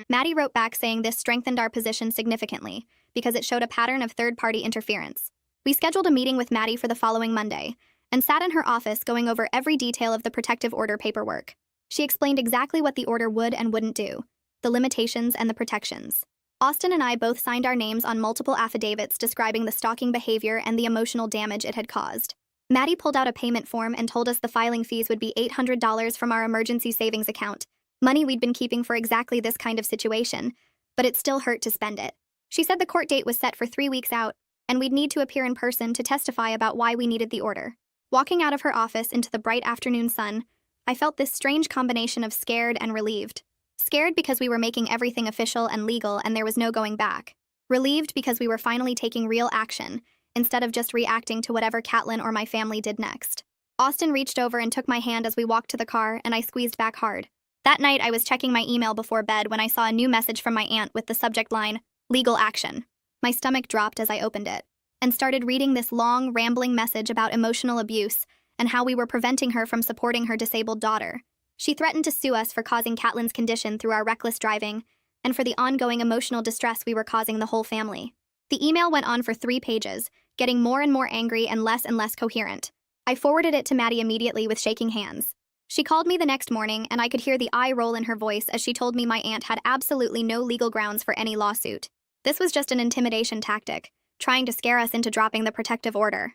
S1: Maddie wrote back saying this strengthened our position significantly because it showed a pattern of third-party interference. We scheduled a meeting with Maddie for the following Monday and sat in her office going over every detail of the protective order paperwork. She explained exactly what the order would and wouldn't do, the limitations and the protections. Austin and I both signed our names on multiple affidavits describing the stalking behavior and the emotional damage it had caused. Maddie pulled out a payment form and told us the filing fees would be $800 from our emergency savings account, money we'd been keeping for exactly this kind of situation, but it still hurt to spend it. She said the court date was set for 3 weeks out, and we'd need to appear in person to testify about why we needed the order. Walking out of her office into the bright afternoon sun, I felt this strange combination of scared and relieved. Scared because we were making everything official and legal and there was no going back. Relieved because we were finally taking real action, instead of just reacting to whatever Catelyn or my family did next. Austin reached over and took my hand as we walked to the car, and I squeezed back hard. That night, I was checking my email before bed when I saw a new message from my aunt with the subject line, "Legal action." My stomach dropped as I opened it, and started reading this long, rambling message about emotional abuse and how we were preventing her from supporting her disabled daughter. She threatened to sue us for causing Catelyn's condition through our reckless driving, and for the ongoing emotional distress we were causing the whole family. The email went on for 3 pages, getting more and more angry and less coherent. I forwarded it to Maddie immediately with shaking hands. She called me the next morning, and I could hear the eye roll in her voice as she told me my aunt had absolutely no legal grounds for any lawsuit. This was just an intimidation tactic, trying to scare us into dropping the protective order.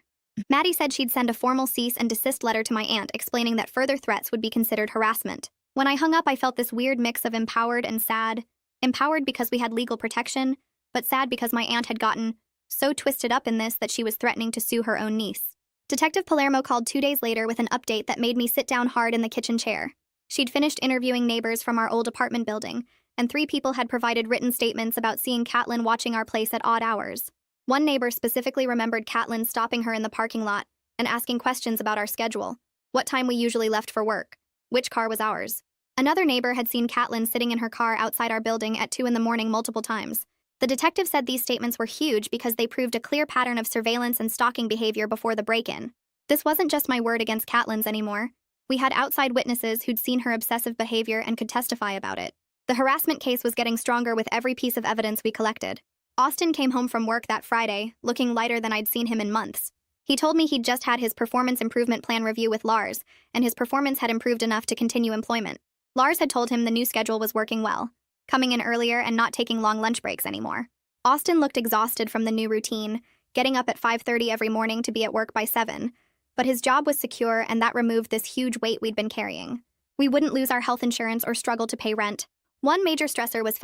S1: Maddie said she'd send a formal cease and desist letter to my aunt explaining that further threats would be considered harassment. When I hung up, I felt this weird mix of empowered and sad. Empowered because we had legal protection, but sad because my aunt had gotten so twisted up in this that she was threatening to sue her own niece. Detective Palermo called 2 days later with an update that made me sit down hard in the kitchen chair. She'd finished interviewing neighbors from our old apartment building, and 3 people had provided written statements about seeing Catelyn watching our place at odd hours. One neighbor specifically remembered Catelyn stopping her in the parking lot and asking questions about our schedule, what time we usually left for work, which car was ours. Another neighbor had seen Catelyn sitting in her car outside our building at 2 in the morning multiple times. The detective said these statements were huge because they proved a clear pattern of surveillance and stalking behavior before the break-in. This wasn't just my word against Catelyn's anymore. We had outside witnesses who'd seen her obsessive behavior and could testify about it. The harassment case was getting stronger with every piece of evidence we collected. Austin came home from work that Friday, looking lighter than I'd seen him in months. He told me he'd just had his performance improvement plan review with Lars, and his performance had improved enough to continue employment. Lars had told him the new schedule was working well, coming in earlier and not taking long lunch breaks anymore. Austin looked exhausted from the new routine, getting up at 5:30 every morning to be at work by 7, but his job was secure and that removed this huge weight we'd been carrying. We wouldn't lose our health insurance or struggle to pay rent. One major stressor was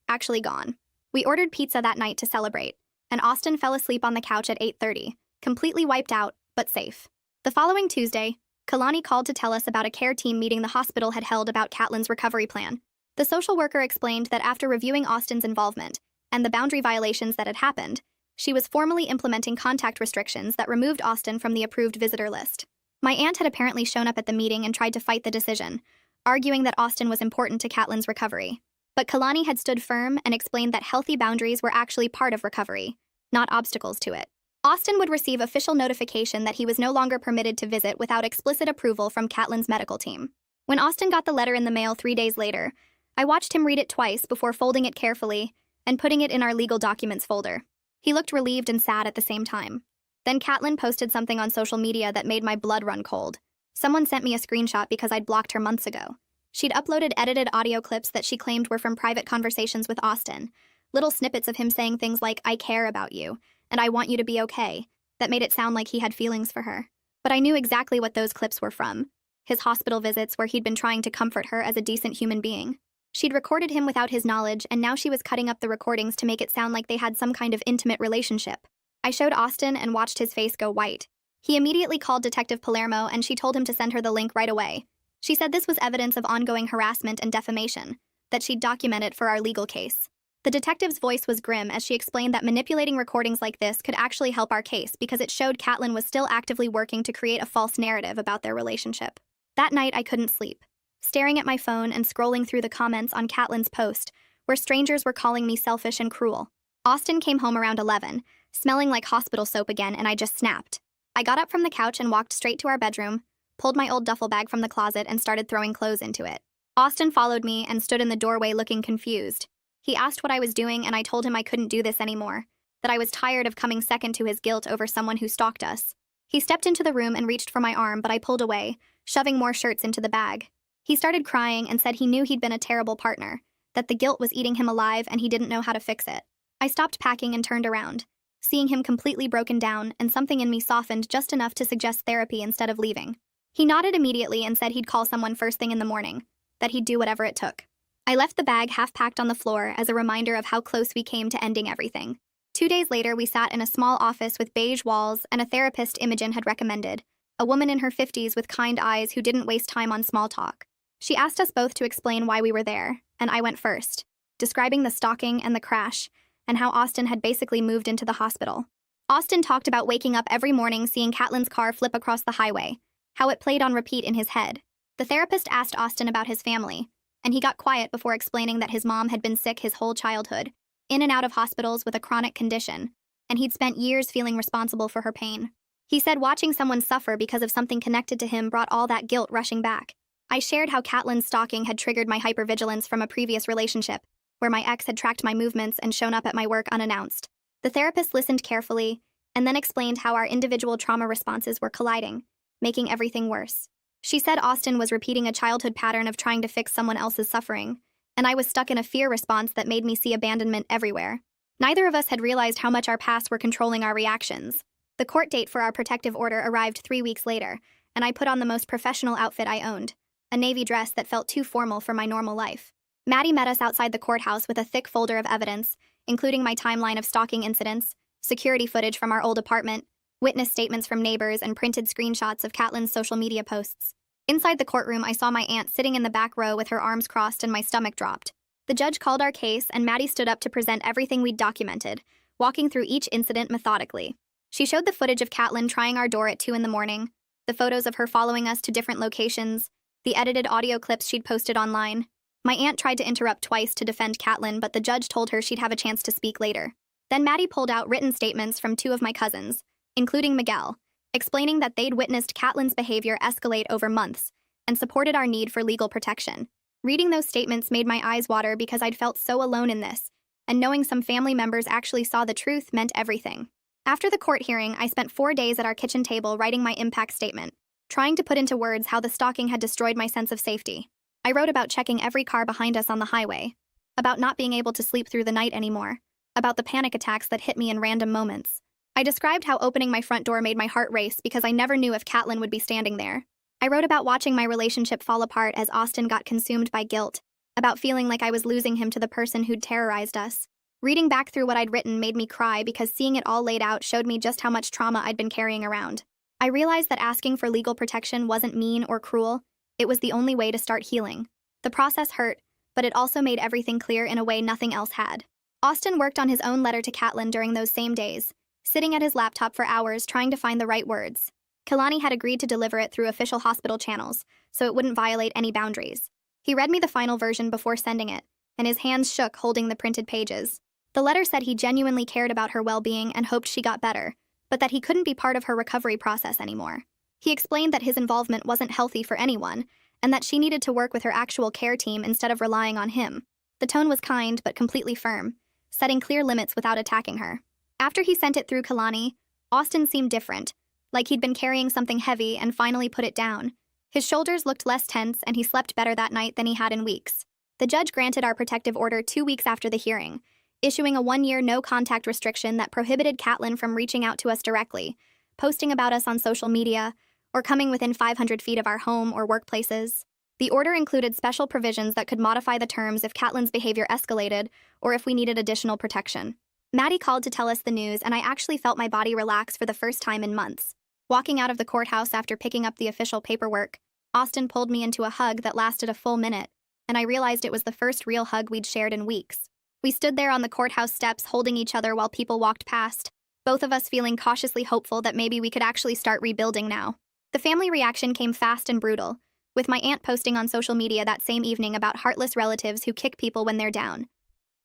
S1: actually gone. We ordered pizza that night to celebrate, and Austin fell asleep on the couch at 8:30, completely wiped out, but safe. The following Tuesday, Kalani called to tell us about a care team meeting the hospital had held about Catelyn's recovery plan. The social worker explained that after reviewing Austin's involvement and the boundary violations that had happened, she was formally implementing contact restrictions that removed Austin from the approved visitor list. My aunt had apparently shown up at the meeting and tried to fight the decision, arguing that Austin was important to Catelyn's recovery. But Kalani had stood firm and explained that healthy boundaries were actually part of recovery, not obstacles to it. Austin would receive official notification that he was no longer permitted to visit without explicit approval from Catelyn's medical team. When Austin got the letter in the mail 3 days later, I watched him read it twice before folding it carefully and putting it in our legal documents folder. He looked relieved and sad at the same time. Then Catelyn posted something on social media that made my blood run cold. Someone sent me a screenshot because I'd blocked her months ago. She'd uploaded edited audio clips that she claimed were from private conversations with Austin, little snippets of him saying things like, "I care about you," and "I want you to be okay," that made it sound like he had feelings for her. But I knew exactly what those clips were from: his hospital visits where he'd been trying to comfort her as a decent human being. She'd recorded him without his knowledge, and now she was cutting up the recordings to make it sound like they had some kind of intimate relationship. I showed Austin and watched his face go white. He immediately called Detective Palermo, and she told him to send her the link right away. She said this was evidence of ongoing harassment and defamation, that she'd document it for our legal case. The detective's voice was grim as she explained that manipulating recordings like this could actually help our case because it showed Catelyn was still actively working to create a false narrative about their relationship. That night, I couldn't sleep, staring at my phone and scrolling through the comments on Catelyn's post, where strangers were calling me selfish and cruel. Austin came home around 11, smelling like hospital soap again, and I just snapped. I got up from the couch and walked straight to our bedroom, pulled my old duffel bag from the closet and started throwing clothes into it. Austin followed me and stood in the doorway looking confused. He asked what I was doing, and I told him I couldn't do this anymore, that I was tired of coming second to his guilt over someone who stalked us. He stepped into the room and reached for my arm, but I pulled away, shoving more shirts into the bag. He started crying and said he knew he'd been a terrible partner, that the guilt was eating him alive and he didn't know how to fix it. I stopped packing and turned around, seeing him completely broken down, and something in me softened just enough to suggest therapy instead of leaving. He nodded immediately and said he'd call someone first thing in the morning, that he'd do whatever it took. I left the bag half-packed on the floor as a reminder of how close we came to ending everything. 2 days later, we sat in a small office with beige walls and a therapist Imogen had recommended, a woman in her 50s with kind eyes who didn't waste time on small talk. She asked us both to explain why we were there, and I went first, describing the stalking and the crash, and how Austin had basically moved into the hospital. Austin talked about waking up every morning seeing Catelyn's car flip across the highway, how it played on repeat in his head. The therapist asked Austin about his family, and he got quiet before explaining that his mom had been sick his whole childhood, in and out of hospitals with a chronic condition, and he'd spent years feeling responsible for her pain. He said watching someone suffer because of something connected to him brought all that guilt rushing back. I shared how Catelyn's stalking had triggered my hypervigilance from a previous relationship, where my ex had tracked my movements and shown up at my work unannounced. The therapist listened carefully, and then explained how our individual trauma responses were colliding, making everything worse. She said Austin was repeating a childhood pattern of trying to fix someone else's suffering, and I was stuck in a fear response that made me see abandonment everywhere. Neither of us had realized how much our past were controlling our reactions. The court date for our protective order arrived 3 weeks later, and I put on the most professional outfit I owned, a navy dress that felt too formal for my normal life. Maddie met us outside the courthouse with a thick folder of evidence, including my timeline of stalking incidents, security footage from our old apartment, witness statements from neighbors, and printed screenshots of Catelyn's social media posts. Inside the courtroom, I saw my aunt sitting in the back row with her arms crossed and my stomach dropped. The judge called our case, and Maddie stood up to present everything we'd documented, walking through each incident methodically. She showed the footage of Catelyn trying our door at 2 in the morning, the photos of her following us to different locations, the edited audio clips she'd posted online. My aunt tried to interrupt twice to defend Catelyn, but the judge told her she'd have a chance to speak later. Then Maddie pulled out written statements from 2 of my cousins, including Miguel, explaining that they'd witnessed Catelyn's behavior escalate over months and supported our need for legal protection. Reading those statements made my eyes water because I'd felt so alone in this, and knowing some family members actually saw the truth meant everything. After the court hearing, I spent 4 days at our kitchen table writing my impact statement, trying to put into words how the stalking had destroyed my sense of safety. I wrote about checking every car behind us on the highway, about not being able to sleep through the night anymore, about the panic attacks that hit me in random moments. I described how opening my front door made my heart race because I never knew if Catelyn would be standing there. I wrote about watching my relationship fall apart as Austin got consumed by guilt, about feeling like I was losing him to the person who'd terrorized us. Reading back through what I'd written made me cry because seeing it all laid out showed me just how much trauma I'd been carrying around. I realized that asking for legal protection wasn't mean or cruel, it was the only way to start healing. The process hurt, but it also made everything clear in a way nothing else had. Austin worked on his own letter to Catelyn during those same days, sitting at his laptop for hours trying to find the right words. Kalani had agreed to deliver it through official hospital channels, so it wouldn't violate any boundaries. He read me the final version before sending it, and his hands shook holding the printed pages. The letter said he genuinely cared about her well-being and hoped she got better, but that he couldn't be part of her recovery process anymore. He explained that his involvement wasn't healthy for anyone, and that she needed to work with her actual care team instead of relying on him. The tone was kind but completely firm, setting clear limits without attacking her. After he sent it through Kalani, Austin seemed different, like he'd been carrying something heavy and finally put it down. His shoulders looked less tense and he slept better that night than he had in weeks. The judge granted our protective order 2 weeks after the hearing, issuing a 1-year no-contact restriction that prohibited Catelyn from reaching out to us directly, posting about us on social media, or coming within 500 feet of our home or workplaces. The order included special provisions that could modify the terms if Catelyn's behavior escalated or if we needed additional protection. Maddie called to tell us the news, and I actually felt my body relax for the first time in months. Walking out of the courthouse after picking up the official paperwork, Austin pulled me into a hug that lasted a full minute, and I realized it was the first real hug we'd shared in weeks. We stood there on the courthouse steps holding each other while people walked past, both of us feeling cautiously hopeful that maybe we could actually start rebuilding now. The family reaction came fast and brutal, with my aunt posting on social media that same evening about heartless relatives who kick people when they're down.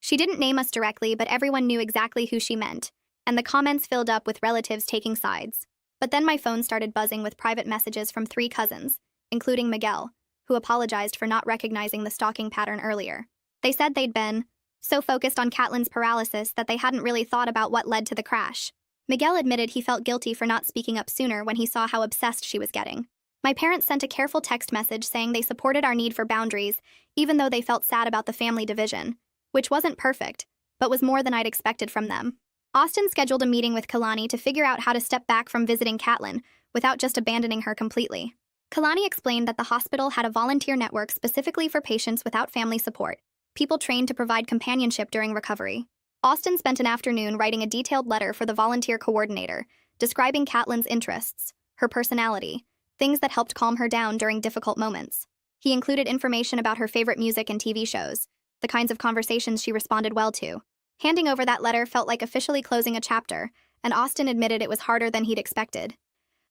S1: She didn't name us directly, but everyone knew exactly who she meant, and the comments filled up with relatives taking sides. But then my phone started buzzing with private messages from 3 cousins, including Miguel, who apologized for not recognizing the stalking pattern earlier. They said they'd been so focused on Catelyn's paralysis that they hadn't really thought about what led to the crash. Miguel admitted he felt guilty for not speaking up sooner when he saw how obsessed she was getting. My parents sent a careful text message saying they supported our need for boundaries, even though they felt sad about the family division, which wasn't perfect, but was more than I'd expected from them. Austin scheduled a meeting with Kalani to figure out how to step back from visiting Catelyn without just abandoning her completely. Kalani explained that the hospital had a volunteer network specifically for patients without family support, people trained to provide companionship during recovery. Austin spent an afternoon writing a detailed letter for the volunteer coordinator, describing Catelyn's interests, her personality, things that helped calm her down during difficult moments. He included information about her favorite music and TV shows, the kinds of conversations she responded well to. Handing over that letter felt like officially closing a chapter, and Austin admitted it was harder than he'd expected.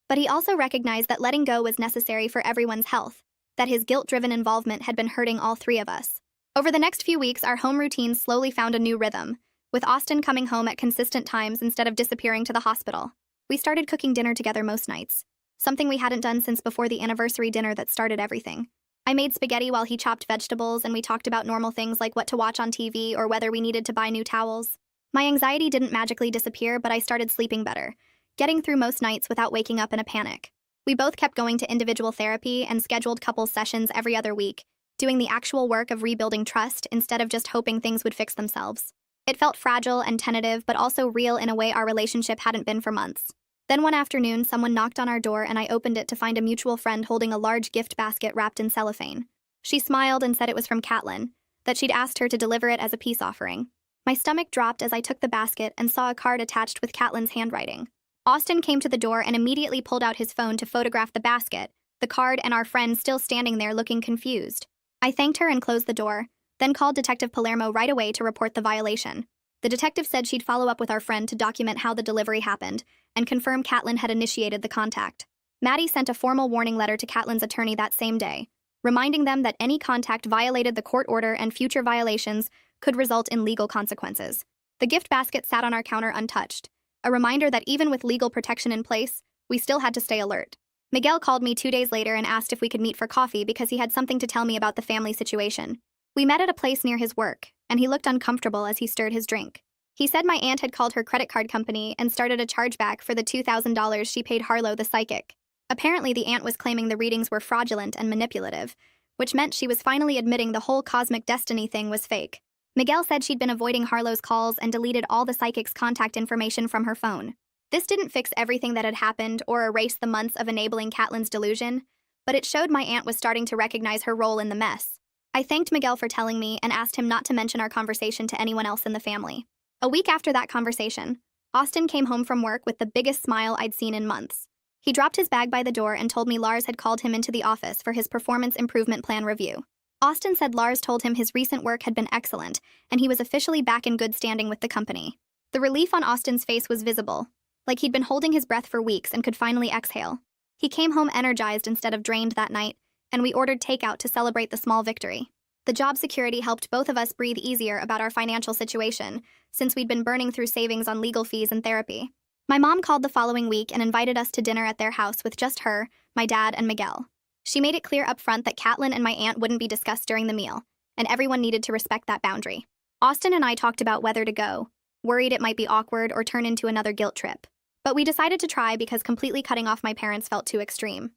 S1: But he also recognized that letting go was necessary for everyone's health, that his guilt-driven involvement had been hurting all 3 of us. Over the next few weeks, our home routine slowly found a new rhythm, with Austin coming home at consistent times instead of disappearing to the hospital. We started cooking dinner together most nights, something we hadn't done since before the anniversary dinner that started everything. I made spaghetti while he chopped vegetables, and we talked about normal things like what to watch on TV or whether we needed to buy new towels. My anxiety didn't magically disappear, but I started sleeping better, getting through most nights without waking up in a panic. We both kept going to individual therapy and scheduled couples sessions every other week, doing the actual work of rebuilding trust instead of just hoping things would fix themselves. It felt fragile and tentative, but also real in a way our relationship hadn't been for months. Then one afternoon, someone knocked on our door and I opened it to find a mutual friend holding a large gift basket wrapped in cellophane. She smiled and said it was from Catelyn, that she'd asked her to deliver it as a peace offering. My stomach dropped as I took the basket and saw a card attached with Catelyn's handwriting. Austin came to the door and immediately pulled out his phone to photograph the basket, the card, and our friend still standing there looking confused. I thanked her and closed the door, then called Detective Palermo right away to report the violation. The detective said she'd follow up with our friend to document how the delivery happened and confirm Catelyn had initiated the contact. Maddie sent a formal warning letter to Catelyn's attorney that same day, reminding them that any contact violated the court order and future violations could result in legal consequences. The gift basket sat on our counter untouched, a reminder that even with legal protection in place, we still had to stay alert. Miguel called me 2 days later and asked if we could meet for coffee because he had something to tell me about the family situation. We met at a place near his work, and he looked uncomfortable as he stirred his drink. He said my aunt had called her credit card company and started a chargeback for the $2,000 she paid Harlow the psychic. Apparently, the aunt was claiming the readings were fraudulent and manipulative, which meant she was finally admitting the whole cosmic destiny thing was fake. Miguel said she'd been avoiding Harlow's calls and deleted all the psychic's contact information from her phone. This didn't fix everything that had happened or erase the months of enabling Catelyn's delusion, but it showed my aunt was starting to recognize her role in the mess. I thanked Miguel for telling me and asked him not to mention our conversation to anyone else in the family. A week after that conversation, Austin came home from work with the biggest smile I'd seen in months. He dropped his bag by the door and told me Lars had called him into the office for his performance improvement plan review. Austin said Lars told him his recent work had been excellent, and he was officially back in good standing with the company. The relief on Austin's face was visible, like he'd been holding his breath for weeks and could finally exhale. He came home energized instead of drained that night, and we ordered takeout to celebrate the small victory. The job security helped both of us breathe easier about our financial situation, since we'd been burning through savings on legal fees and therapy. My mom called the following week and invited us to dinner at their house with just her, my dad, and Miguel. She made it clear up front that Catelyn and my aunt wouldn't be discussed during the meal, and everyone needed to respect that boundary. Austin and I talked about whether to go, worried it might be awkward or turn into another guilt trip. But we decided to try because completely cutting off my parents felt too extreme.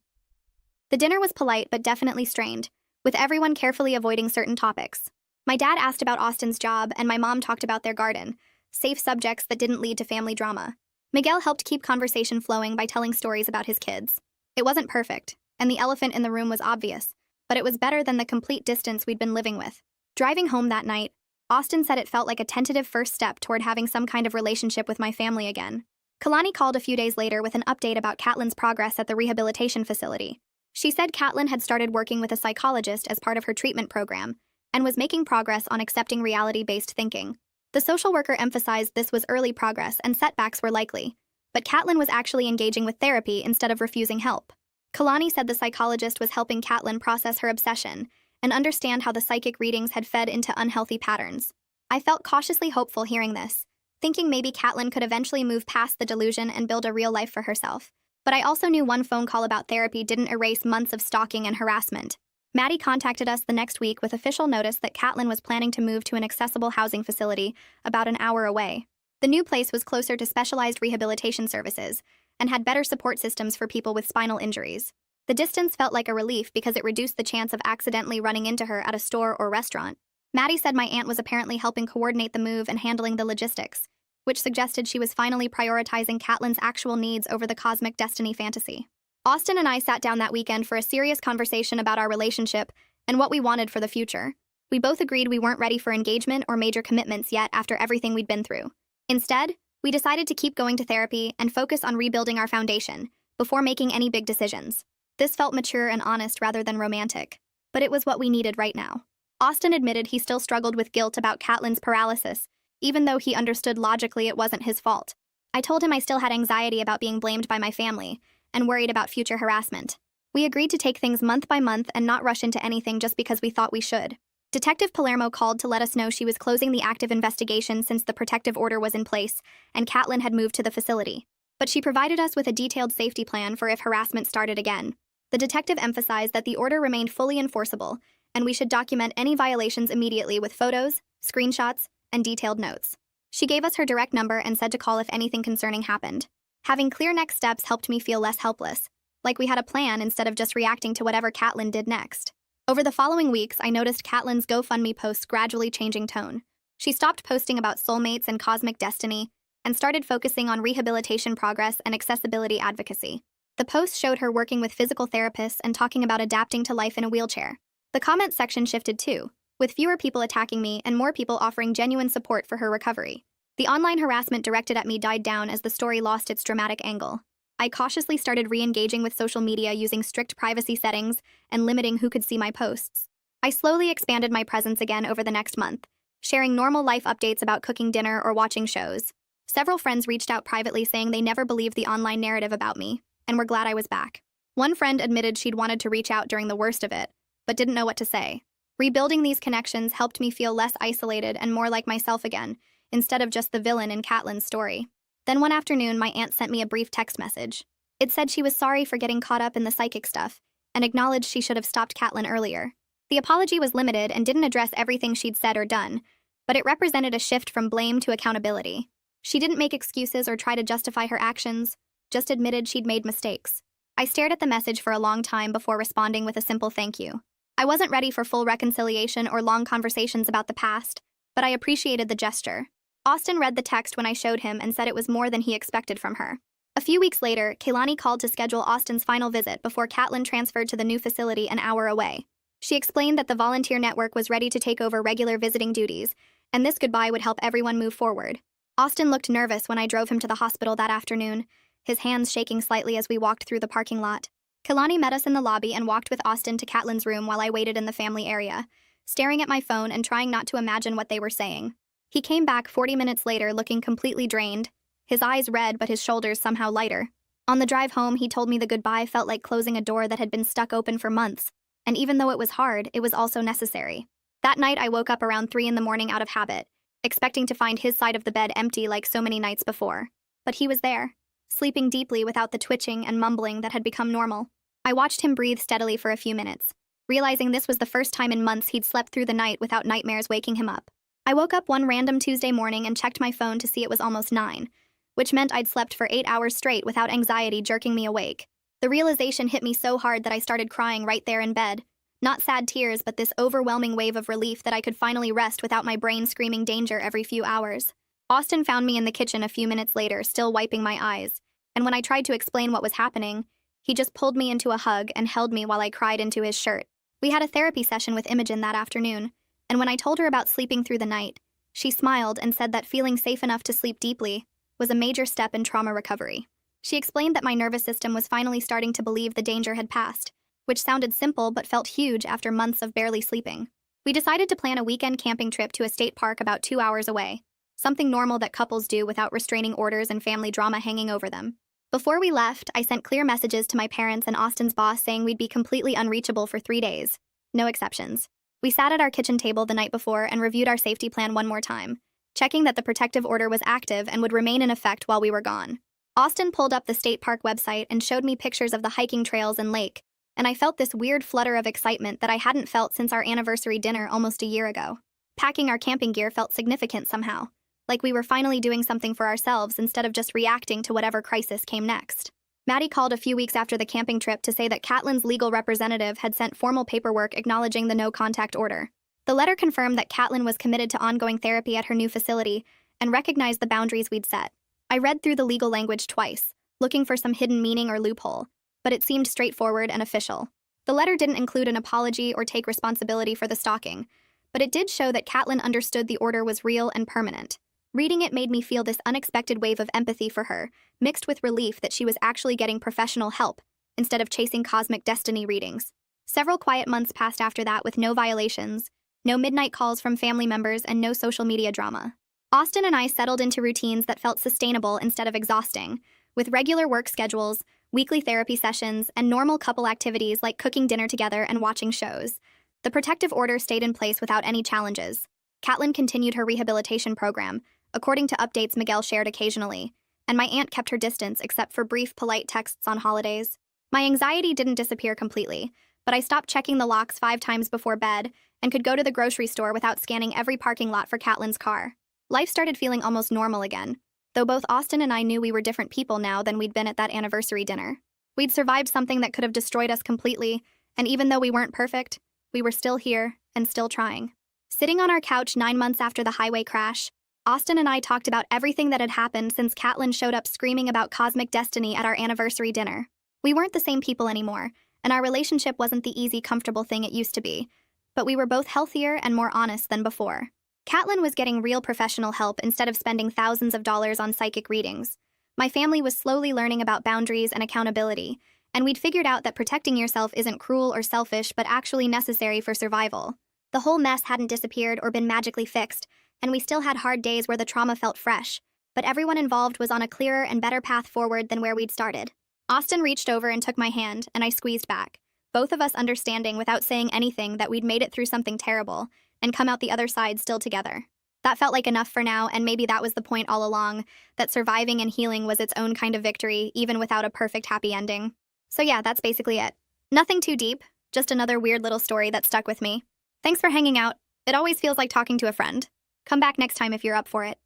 S1: The dinner was polite but definitely strained, with everyone carefully avoiding certain topics. My dad asked about Austin's job, and my mom talked about their garden, safe subjects that didn't lead to family drama. Miguel helped keep conversation flowing by telling stories about his kids. It wasn't perfect, and the elephant in the room was obvious, but it was better than the complete distance we'd been living with. Driving home that night, Austin said it felt like a tentative first step toward having some kind of relationship with my family again. Kalani called a few days later with an update about Catelyn's progress at the rehabilitation facility. She said Catelyn had started working with a psychologist as part of her treatment program and was making progress on accepting reality-based thinking. The social worker emphasized this was early progress and setbacks were likely, but Catelyn was actually engaging with therapy instead of refusing help. Kalani said the psychologist was helping Catelyn process her obsession and understand how the psychic readings had fed into unhealthy patterns. I felt cautiously hopeful hearing this, thinking maybe Catelyn could eventually move past the delusion and build a real life for herself. But I also knew one phone call about therapy didn't erase months of stalking and harassment. Maddie contacted us the next week with official notice that Catelyn was planning to move to an accessible housing facility about an hour away. The new place was closer to specialized rehabilitation services and had better support systems for people with spinal injuries. The distance felt like a relief because it reduced the chance of accidentally running into her at a store or restaurant. Maddie said my aunt was apparently helping coordinate the move and handling the logistics, which suggested she was finally prioritizing Catelyn's actual needs over the cosmic destiny fantasy. Austin and I sat down that weekend for a serious conversation about our relationship and what we wanted for the future. We both agreed we weren't ready for engagement or major commitments yet after everything we'd been through. Instead, we decided to keep going to therapy and focus on rebuilding our foundation before making any big decisions. This felt mature and honest rather than romantic, but it was what we needed right now. Austin admitted he still struggled with guilt about Catelyn's paralysis, even though he understood logically it wasn't his fault. I told him I still had anxiety about being blamed by my family and worried about future harassment. We agreed to take things month by month and not rush into anything just because we thought we should. Detective Palermo called to let us know she was closing the active investigation since the protective order was in place and Catelyn had moved to the facility. But she provided us with a detailed safety plan for if harassment started again. The detective emphasized that the order remained fully enforceable, and we should document any violations immediately with photos, screenshots, and detailed notes. She gave us her direct number and said to call if anything concerning happened. Having clear next steps helped me feel less helpless, like we had a plan instead of just reacting to whatever Catelyn did next. Over the following weeks, I noticed Catelyn's GoFundMe posts gradually changing tone. She stopped posting about soulmates and cosmic destiny and started focusing on rehabilitation progress and accessibility advocacy. The posts showed her working with physical therapists and talking about adapting to life in a wheelchair. The comment section shifted too, with fewer people attacking me and more people offering genuine support for her recovery. The online harassment directed at me died down as the story lost its dramatic angle. I cautiously started re-engaging with social media using strict privacy settings and limiting who could see my posts. I slowly expanded my presence again over the next month, sharing normal life updates about cooking dinner or watching shows. Several friends reached out privately saying they never believed the online narrative about me, and were glad I was back. One friend admitted she'd wanted to reach out during the worst of it, but didn't know what to say. Rebuilding these connections helped me feel less isolated and more like myself again, instead of just the villain in Catelyn's story. Then one afternoon, my aunt sent me a brief text message. It said she was sorry for getting caught up in the psychic stuff, and acknowledged she should have stopped Catelyn earlier. The apology was limited and didn't address everything she'd said or done, but it represented a shift from blame to accountability. She didn't make excuses or try to justify her actions, just admitted she'd made mistakes. I stared at the message for a long time before responding with a simple thank you. I wasn't ready for full reconciliation or long conversations about the past, but I appreciated the gesture. Austin read the text when I showed him and said it was more than he expected from her. A few weeks later, Kaylani called to schedule Austin's final visit before Catelyn transferred to the new facility an hour away. She explained that the volunteer network was ready to take over regular visiting duties, and this goodbye would help everyone move forward. Austin looked nervous when I drove him to the hospital that afternoon, his hands shaking slightly as we walked through the parking lot. Kaylani met us in the lobby and walked with Austin to Catelyn's room while I waited in the family area, staring at my phone and trying not to imagine what they were saying. He came back 40 minutes later looking completely drained, his eyes red but his shoulders somehow lighter. On the drive home, he told me the goodbye felt like closing a door that had been stuck open for months, and even though it was hard, it was also necessary. That night, I woke up around 3 in the morning out of habit, expecting to find his side of the bed empty like so many nights before. But he was there, sleeping deeply without the twitching and mumbling that had become normal. I watched him breathe steadily for a few minutes, realizing this was the first time in months he'd slept through the night without nightmares waking him up. I woke up one random Tuesday morning and checked my phone to see it was almost 9, which meant I'd slept for 8 hours straight without anxiety jerking me awake. The realization hit me so hard that I started crying right there in bed. Not sad tears, but this overwhelming wave of relief that I could finally rest without my brain screaming danger every few hours. Austin found me in the kitchen a few minutes later, still wiping my eyes, and when I tried to explain what was happening, he just pulled me into a hug and held me while I cried into his shirt. We had a therapy session with Imogen that afternoon, and when I told her about sleeping through the night, she smiled and said that feeling safe enough to sleep deeply was a major step in trauma recovery. She explained that my nervous system was finally starting to believe the danger had passed, which sounded simple but felt huge after months of barely sleeping. We decided to plan a weekend camping trip to a state park about 2 hours away, something normal that couples do without restraining orders and family drama hanging over them. Before we left, I sent clear messages to my parents and Austin's boss saying we'd be completely unreachable for 3 days. No exceptions. We sat at our kitchen table the night before and reviewed our safety plan one more time, checking that the protective order was active and would remain in effect while we were gone. Austin pulled up the state park website and showed me pictures of the hiking trails and lake, and I felt this weird flutter of excitement that I hadn't felt since our anniversary dinner almost a year ago. Packing our camping gear felt significant somehow, like we were finally doing something for ourselves instead of just reacting to whatever crisis came next. Maddie called a few weeks after the camping trip to say that Catelyn's legal representative had sent formal paperwork acknowledging the no-contact order. The letter confirmed that Catelyn was committed to ongoing therapy at her new facility and recognized the boundaries we'd set. I read through the legal language twice, looking for some hidden meaning or loophole, but it seemed straightforward and official. The letter didn't include an apology or take responsibility for the stalking, but it did show that Catelyn understood the order was real and permanent. Reading it made me feel this unexpected wave of empathy for her, mixed with relief that she was actually getting professional help, instead of chasing cosmic destiny readings. Several quiet months passed after that with no violations, no midnight calls from family members, and no social media drama. Austin and I settled into routines that felt sustainable instead of exhausting, with regular work schedules, weekly therapy sessions, and normal couple activities like cooking dinner together and watching shows. The protective order stayed in place without any challenges. Catelyn continued her rehabilitation program, according to updates Miguel shared occasionally, and my aunt kept her distance except for brief, polite texts on holidays. My anxiety didn't disappear completely, but I stopped checking the locks 5 times before bed and could go to the grocery store without scanning every parking lot for Catelyn's car. Life started feeling almost normal again, though both Austin and I knew we were different people now than we'd been at that anniversary dinner. We'd survived something that could have destroyed us completely, and even though we weren't perfect, we were still here and still trying. Sitting on our couch 9 months after the highway crash, Austin and I talked about everything that had happened since Catelyn showed up screaming about cosmic destiny at our anniversary dinner. We weren't the same people anymore, and our relationship wasn't the easy, comfortable thing it used to be, but we were both healthier and more honest than before. Catelyn was getting real professional help instead of spending thousands of dollars on psychic readings. My family was slowly learning about boundaries and accountability, and we'd figured out that protecting yourself isn't cruel or selfish but actually necessary for survival. The whole mess hadn't disappeared or been magically fixed, and we still had hard days where the trauma felt fresh, but everyone involved was on a clearer and better path forward than where we'd started. Austin reached over and took my hand, and I squeezed back, both of us understanding without saying anything that we'd made it through something terrible and come out the other side still together. That felt like enough for now, and maybe that was the point all along, that surviving and healing was its own kind of victory, even without a perfect happy ending. So yeah, that's basically it. Nothing too deep, just another weird little story that stuck with me. Thanks for hanging out. It always feels like talking to a friend. Come back next time if you're up for it.